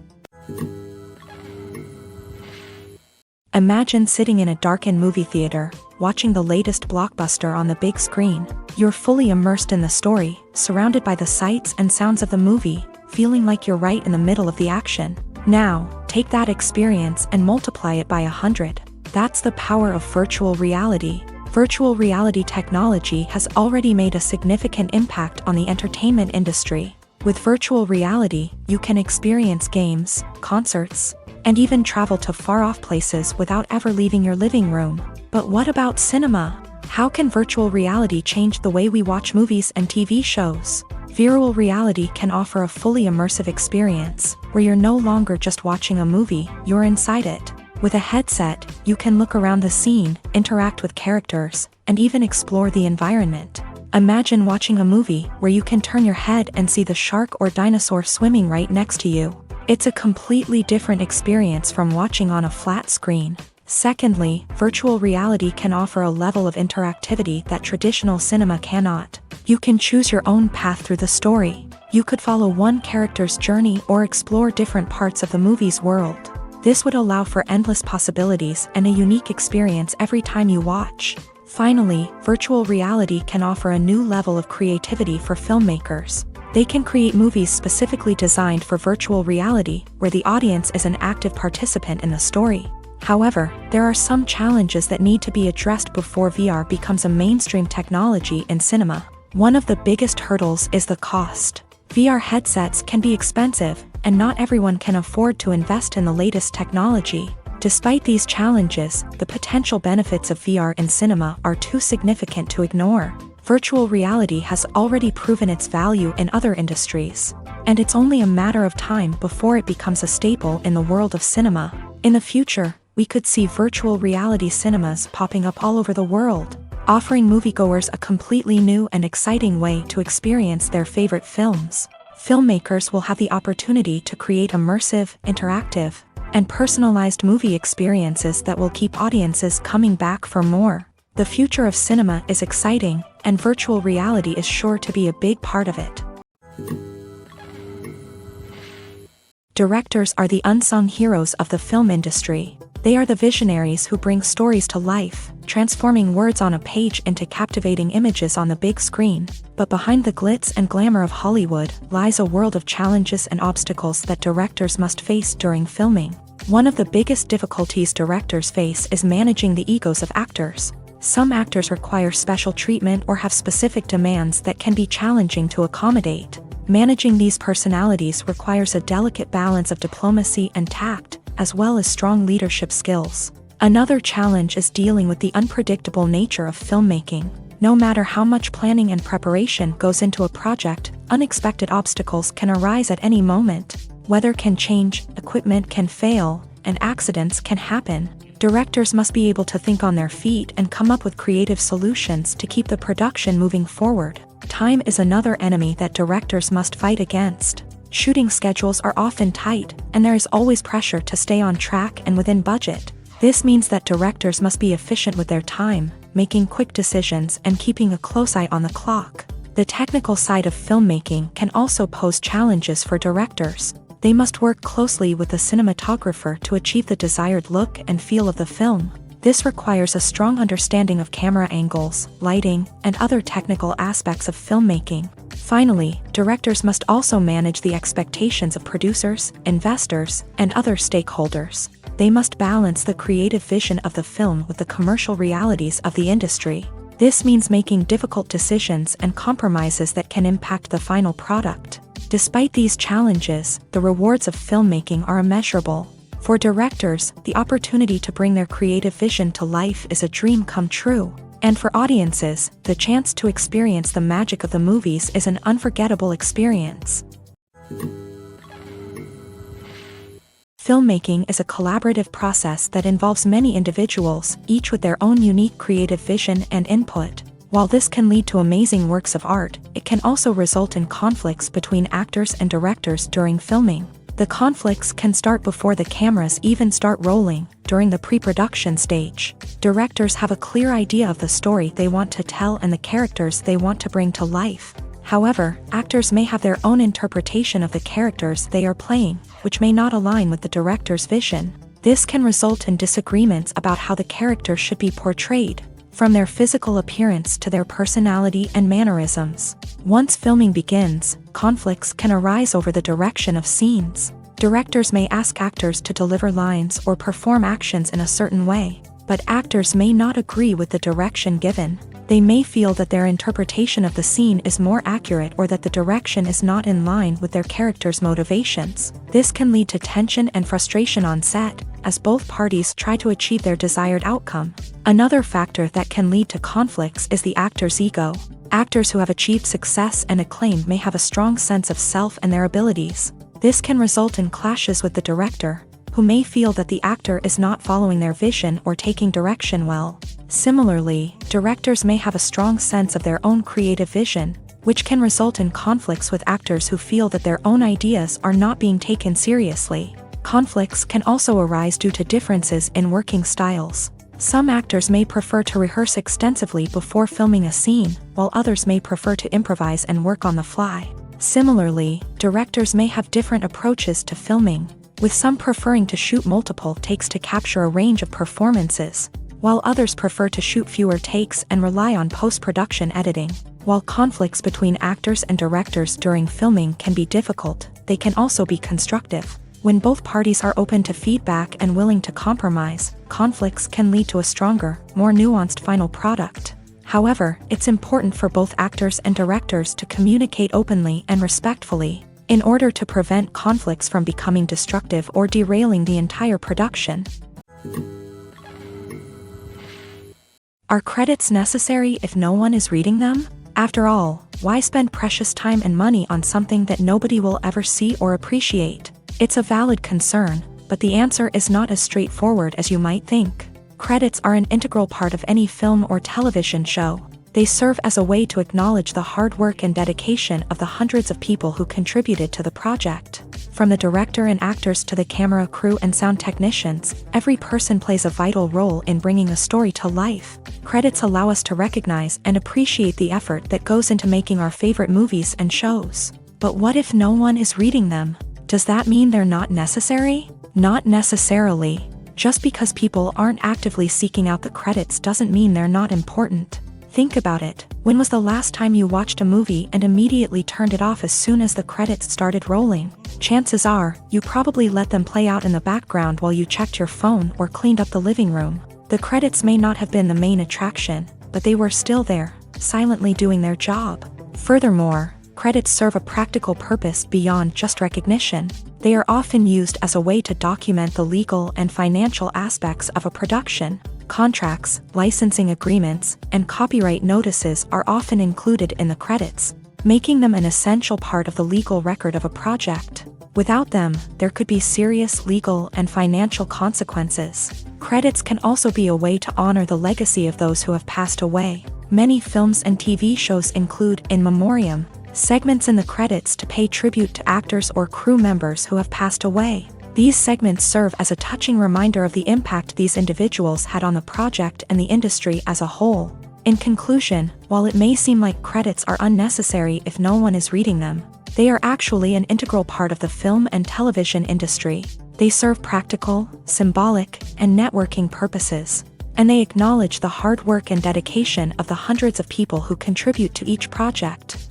Speaker 1: Imagine sitting in a darkened movie theater, watching the latest blockbuster on the big screen. You're fully immersed in the story, surrounded by the sights and sounds of the movie, feeling like you're right in the middle of the action. Now, take that experience and multiply it by 100. That's the power of virtual reality. Virtual reality technology has already made a significant impact on the entertainment industry. With virtual reality, you can experience games, concerts, and even travel to far-off places without ever leaving your living room. But what about cinema? How can virtual reality change the way we watch movies and TV shows? Virtual reality can offer a fully immersive experience, where you're no longer just watching a movie, you're inside it. With a headset, you can look around the scene, interact with characters, and even explore the environment. Imagine watching a movie where you can turn your head and see the shark or dinosaur swimming right next to you. It's a completely different experience from watching on a flat screen. Secondly, virtual reality can offer a level of interactivity that traditional cinema cannot. You can choose your own path through the story. You could follow one character's journey or explore different parts of the movie's world. This would allow for endless possibilities and a unique experience every time you watch. Finally, virtual reality can offer a new level of creativity for filmmakers. They can create movies specifically designed for virtual reality, where the audience is an active participant in the story. However, there are some challenges that need to be addressed before VR becomes a mainstream technology in cinema. One of the biggest hurdles is the cost. VR headsets can be expensive, and not everyone can afford to invest in the latest technology. Despite these challenges, the potential benefits of VR in cinema are too significant to ignore. Virtual reality has already proven its value in other industries, and it's only a matter of time before it becomes a staple in the world of cinema. In the future, we could see virtual reality cinemas popping up all over the world, offering moviegoers a completely new and exciting way to experience their favorite films. Filmmakers will have the opportunity to create immersive, interactive, and personalized movie experiences that will keep audiences coming back for more. The future of cinema is exciting, and virtual reality is sure to be a big part of it. Directors are the unsung heroes of the film industry. They are the visionaries who bring stories to life, transforming words on a page into captivating images on the big screen. But behind the glitz and glamour of Hollywood lies a world of challenges and obstacles that directors must face during filming. One of the biggest difficulties directors face is managing the egos of actors. Some actors require special treatment or have specific demands that can be challenging to accommodate. Managing these personalities requires a delicate balance of diplomacy and tact, as well as strong leadership skills. Another challenge is dealing with the unpredictable nature of filmmaking. No matter how much planning and preparation goes into a project, unexpected obstacles can arise at any moment. Weather can change, equipment can fail, and accidents can happen. Directors must be able to think on their feet and come up with creative solutions to keep the production moving forward. Time is another enemy that directors must fight against. Shooting schedules are often tight, and there is always pressure to stay on track and within budget. This means that directors must be efficient with their time, making quick decisions and keeping a close eye on the clock. The technical side of filmmaking can also pose challenges for directors. They must work closely with the cinematographer to achieve the desired look and feel of the film. This requires a strong understanding of camera angles, lighting, and other technical aspects of filmmaking. Finally, directors must also manage the expectations of producers, investors, and other stakeholders. They must balance the creative vision of the film with the commercial realities of the industry. This means making difficult decisions and compromises that can impact the final product. Despite these challenges, the rewards of filmmaking are immeasurable. For directors, the opportunity to bring their creative vision to life is a dream come true. And for audiences, the chance to experience the magic of the movies is an unforgettable experience. Filmmaking is a collaborative process that involves many individuals, each with their own unique creative vision and input. While this can lead to amazing works of art, it can also result in conflicts between actors and directors during filming. The conflicts can start before the cameras even start rolling, during the pre-production stage. Directors have a clear idea of the story they want to tell and the characters they want to bring to life. However, actors may have their own interpretation of the characters they are playing, which may not align with the director's vision. This can result in disagreements about how the character should be portrayed, from their physical appearance to their personality and mannerisms. Once filming begins, conflicts can arise over the direction of scenes. Directors may ask actors to deliver lines or perform actions in a certain way, but actors may not agree with the direction given. They may feel that their interpretation of the scene is more accurate or that the direction is not in line with their character's motivations. This can lead to tension and frustration on set, as both parties try to achieve their desired outcome. Another factor that can lead to conflicts is the actor's ego. Actors who have achieved success and acclaim may have a strong sense of self and their abilities. This can result in clashes with the director, who may feel that the actor is not following their vision or taking direction well. Similarly, directors may have a strong sense of their own creative vision, which can result in conflicts with actors who feel that their own ideas are not being taken seriously. Conflicts can also arise due to differences in working styles. Some actors may prefer to rehearse extensively before filming a scene, while others may prefer to improvise and work on the fly. Similarly, directors may have different approaches to filming, with some preferring to shoot multiple takes to capture a range of performances, while others prefer to shoot fewer takes and rely on post-production editing. While conflicts between actors and directors during filming can be difficult, they can also be constructive. When both parties are open to feedback and willing to compromise, conflicts can lead to a stronger, more nuanced final product. However, it's important for both actors and directors to communicate openly and respectfully, in order to prevent conflicts from becoming destructive or derailing the entire production. Are credits necessary if no one is reading them? After all, why spend precious time and money on something that nobody will ever see or appreciate? It's a valid concern, but the answer is not as straightforward as you might think. Credits are an integral part of any film or television show. They serve as a way to acknowledge the hard work and dedication of the hundreds of people who contributed to the project. From the director and actors to the camera crew and sound technicians, every person plays a vital role in bringing a story to life. Credits allow us to recognize and appreciate the effort that goes into making our favorite movies and shows. But what if no one is reading them? Does that mean they're not necessary? Not necessarily. Just because people aren't actively seeking out the credits doesn't mean they're not important. Think about it. When was the last time you watched a movie and immediately turned it off as soon as the credits started rolling? Chances are, you probably let them play out in the background while you checked your phone or cleaned up the living room. The credits may not have been the main attraction, but they were still there, silently doing their job. Furthermore, credits serve a practical purpose beyond just recognition. They are often used as a way to document the legal and financial aspects of a production. Contracts, licensing agreements, and copyright notices are often included in the credits, making them an essential part of the legal record of a project. Without them, there could be serious legal and financial consequences. Credits can also be a way to honor the legacy of those who have passed away. Many films and TV shows include in memoriam segments in the credits to pay tribute to actors or crew members who have passed away. These segments serve as a touching reminder of the impact these individuals had on the project and the industry as a whole. In conclusion, while it may seem like credits are unnecessary if no one is reading them, they are actually an integral part of the film and television industry. They serve practical, symbolic, and networking purposes, and they acknowledge the hard work and dedication of the hundreds of people who contribute to each project.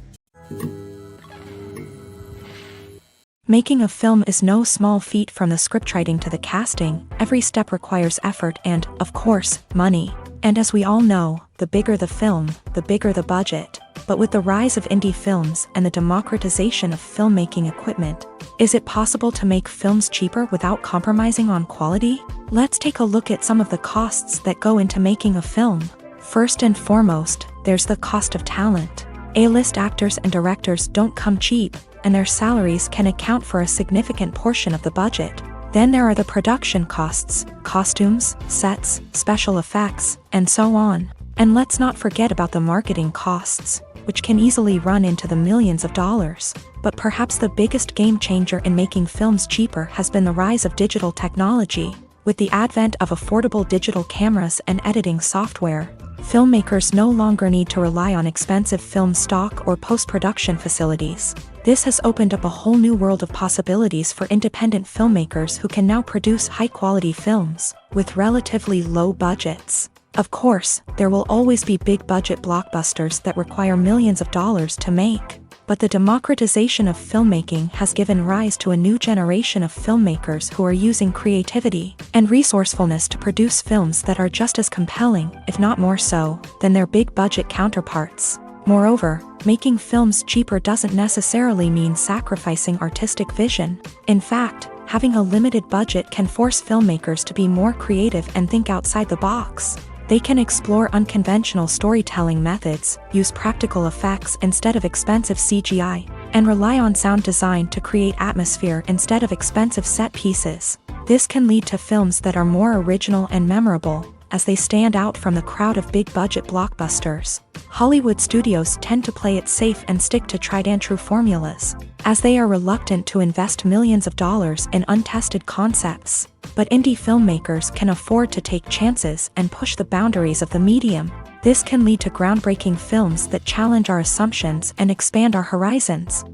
Speaker 1: Making a film is no small feat. From the scriptwriting to the casting, every step requires effort and, of course, money. And as we all know, the bigger the film, the bigger the budget. But with the rise of indie films and the democratization of filmmaking equipment, is it possible to make films cheaper without compromising on quality? Let's take a look at some of the costs that go into making a film. First and foremost, there's the cost of talent. A-list actors and directors don't come cheap, and their salaries can account for a significant portion of the budget. Then there are the production costs, costumes, sets, special effects, and so on. And let's not forget about the marketing costs, which can easily run into the millions of dollars. But perhaps the biggest game changer in making films cheaper has been the rise of digital technology. With the advent of affordable digital cameras and editing software, filmmakers no longer need to rely on expensive film stock or post-production facilities. This has opened up a whole new world of possibilities for independent filmmakers who can now produce high-quality films with relatively low budgets. Of course, there will always be big-budget blockbusters that require millions of dollars to make. But the democratization of filmmaking has given rise to a new generation of filmmakers who are using creativity and resourcefulness to produce films that are just as compelling, if not more so, than their big-budget counterparts. Moreover, making films cheaper doesn't necessarily mean sacrificing artistic vision. In fact, having a limited budget can force filmmakers to be more creative and think outside the box. They can explore unconventional storytelling methods, use practical effects instead of expensive CGI, and rely on sound design to create atmosphere instead of expensive set pieces. This can lead to films that are more original and memorable, as they stand out from the crowd of big-budget blockbusters. Hollywood studios tend to play it safe and stick to tried-and-true formulas, as they are reluctant to invest millions of dollars in untested concepts. But indie filmmakers can afford to take chances and push the boundaries of the medium. This can lead to groundbreaking films that challenge our assumptions and expand our horizons.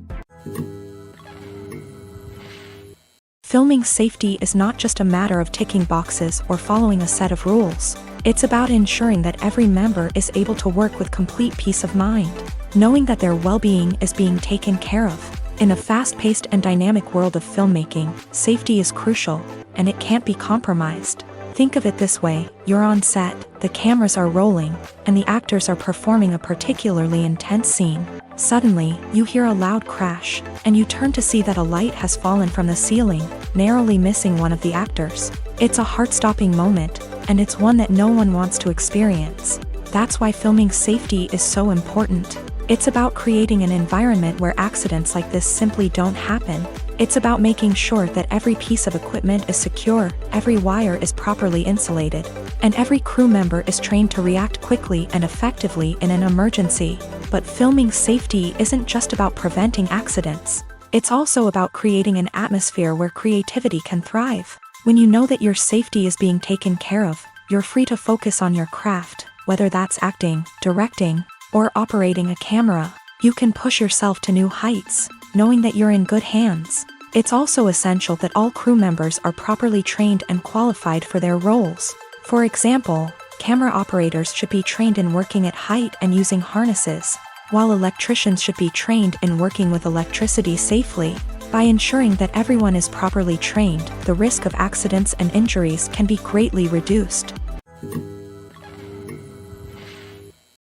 Speaker 1: Filming safety is not just a matter of ticking boxes or following a set of rules. It's about ensuring that every member is able to work with complete peace of mind. knowing that their well-being is being taken care of. In a fast-paced and dynamic world of filmmaking, safety is crucial, and it can't be compromised. Think of it this way: you're on set, the cameras are rolling, and the actors are performing a particularly intense scene. Suddenly, you hear a loud crash, and you turn to see that a light has fallen from the ceiling, narrowly missing one of the actors. It's a heart-stopping moment, and it's one that no one wants to experience. That's why filming safety is so important. It's about creating an environment where accidents like this simply don't happen. It's about making sure that every piece of equipment is secure, every wire is properly insulated, and every crew member is trained to react quickly and effectively in an emergency. But filming safety isn't just about preventing accidents. It's also about creating an atmosphere where creativity can thrive. When you know that your safety is being taken care of, you're free to focus on your craft, whether that's acting, directing, or operating a camera. You can push yourself to new heights, knowing that you're in good hands. It's also essential that all crew members are properly trained and qualified for their roles. For example, camera operators should be trained in working at height and using harnesses, while electricians should be trained in working with electricity safely. By ensuring that everyone is properly trained, the risk of accidents and injuries can be greatly reduced.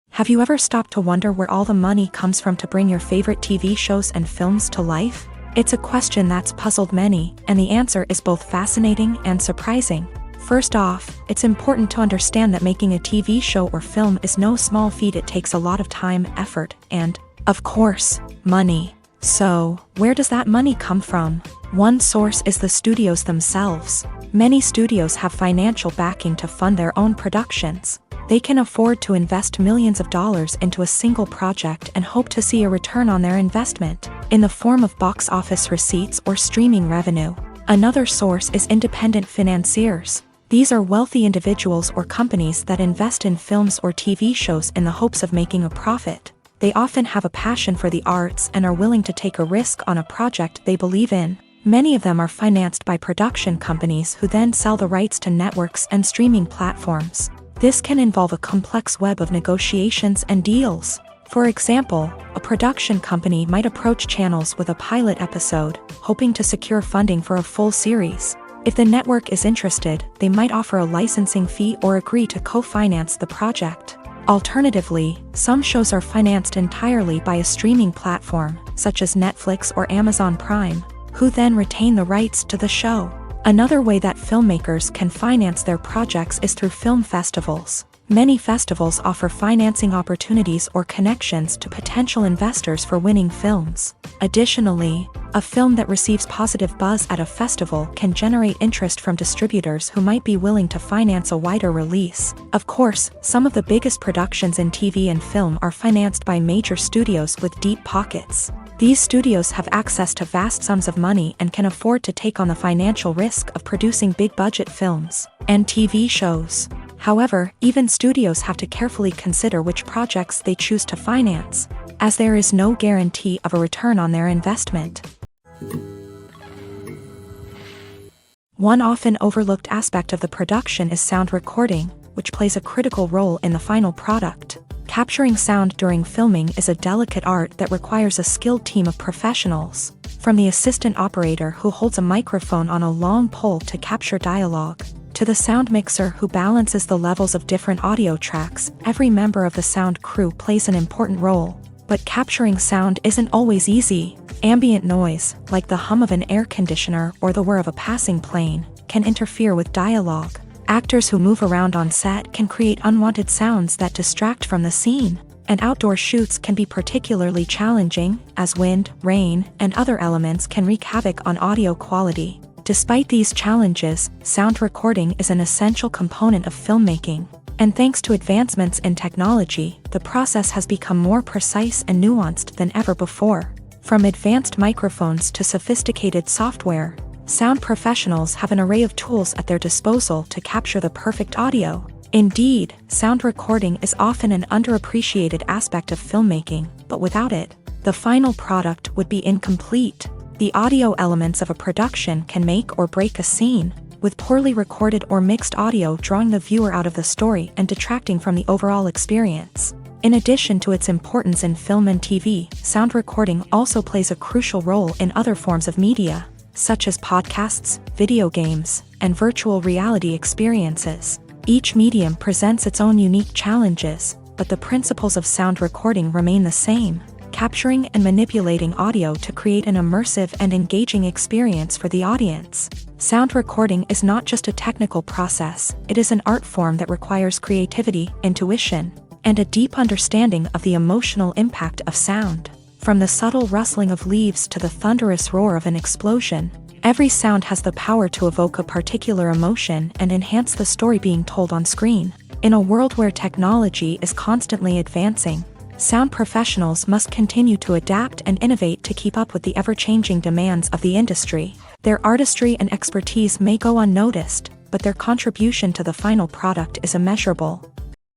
Speaker 1: Have you ever stopped to wonder where all the money comes from to bring your favorite TV shows and films to life? It's a question that's puzzled many, and the answer is both fascinating and surprising. First off, it's important to understand that making a TV show or film is no small feat. It takes a lot of time, effort, and, of course, money. So, where does that money come from? One source is the studios themselves. Many studios have financial backing to fund their own productions. They can afford to invest millions of dollars into a single project and hope to see a return on their investment, in the form of box office receipts or streaming revenue. Another source is independent financiers. These are wealthy individuals or companies that invest in films or TV shows in the hopes of making a profit. They often have a passion for the arts and are willing to take a risk on a project they believe in. Many of them are financed by production companies who then sell the rights to networks and streaming platforms. This can involve a complex web of negotiations and deals. For example, a production company might approach channels with a pilot episode, hoping to secure funding for a full series. If the network is interested, they might offer a licensing fee or agree to co-finance the project. Alternatively, some shows are financed entirely by a streaming platform, such as Netflix or Amazon Prime, who then retain the rights to the show. Another way that filmmakers can finance their projects is through film festivals. Many festivals offer financing opportunities or connections to potential investors for winning films. Additionally, a film that receives positive buzz at a festival can generate interest from distributors who might be willing to finance a wider release. Of course, some of the biggest productions in TV and film are financed by major studios with deep pockets. These studios have access to vast sums of money and can afford to take on the financial risk of producing big-budget films and TV shows. However, even studios have to carefully consider which projects they choose to finance, as there is no guarantee of a return on their investment. One often overlooked aspect of the production is sound recording, which plays a critical role in the final product. Capturing sound during filming is a delicate art that requires a skilled team of professionals, from the assistant operator who holds a microphone on a long pole to capture dialogue, to the sound mixer who balances the levels of different audio tracks. Every member of the sound crew plays an important role. But capturing sound isn't always easy. Ambient noise, like the hum of an air conditioner or the whir of a passing plane, can interfere with dialogue. Actors who move around on set can create unwanted sounds that distract from the scene, and outdoor shoots can be particularly challenging, as wind, rain, and other elements can wreak havoc on audio quality. Despite these challenges, sound recording is an essential component of filmmaking, and thanks to advancements in technology, the process has become more precise and nuanced than ever before. From advanced microphones to sophisticated software, sound professionals have an array of tools at their disposal to capture the perfect audio. Indeed, sound recording is often an underappreciated aspect of filmmaking, but without it, the final product would be incomplete. The audio elements of a production can make or break a scene, with poorly recorded or mixed audio drawing the viewer out of the story and detracting from the overall experience. In addition to its importance in film and TV, sound recording also plays a crucial role in other forms of media, such as podcasts, video games, and virtual reality experiences. Each medium presents its own unique challenges, but the principles of sound recording remain the same, capturing and manipulating audio to create an immersive and engaging experience for the audience. Sound recording is not just a technical process, it is an art form that requires creativity, intuition, and a deep understanding of the emotional impact of sound. From the subtle rustling of leaves to the thunderous roar of an explosion, every sound has the power to evoke a particular emotion and enhance the story being told on screen. In a world where technology is constantly advancing, sound professionals must continue to adapt and innovate to keep up with the ever-changing demands of the industry. Their artistry and expertise may go unnoticed, but their contribution to the final product is immeasurable.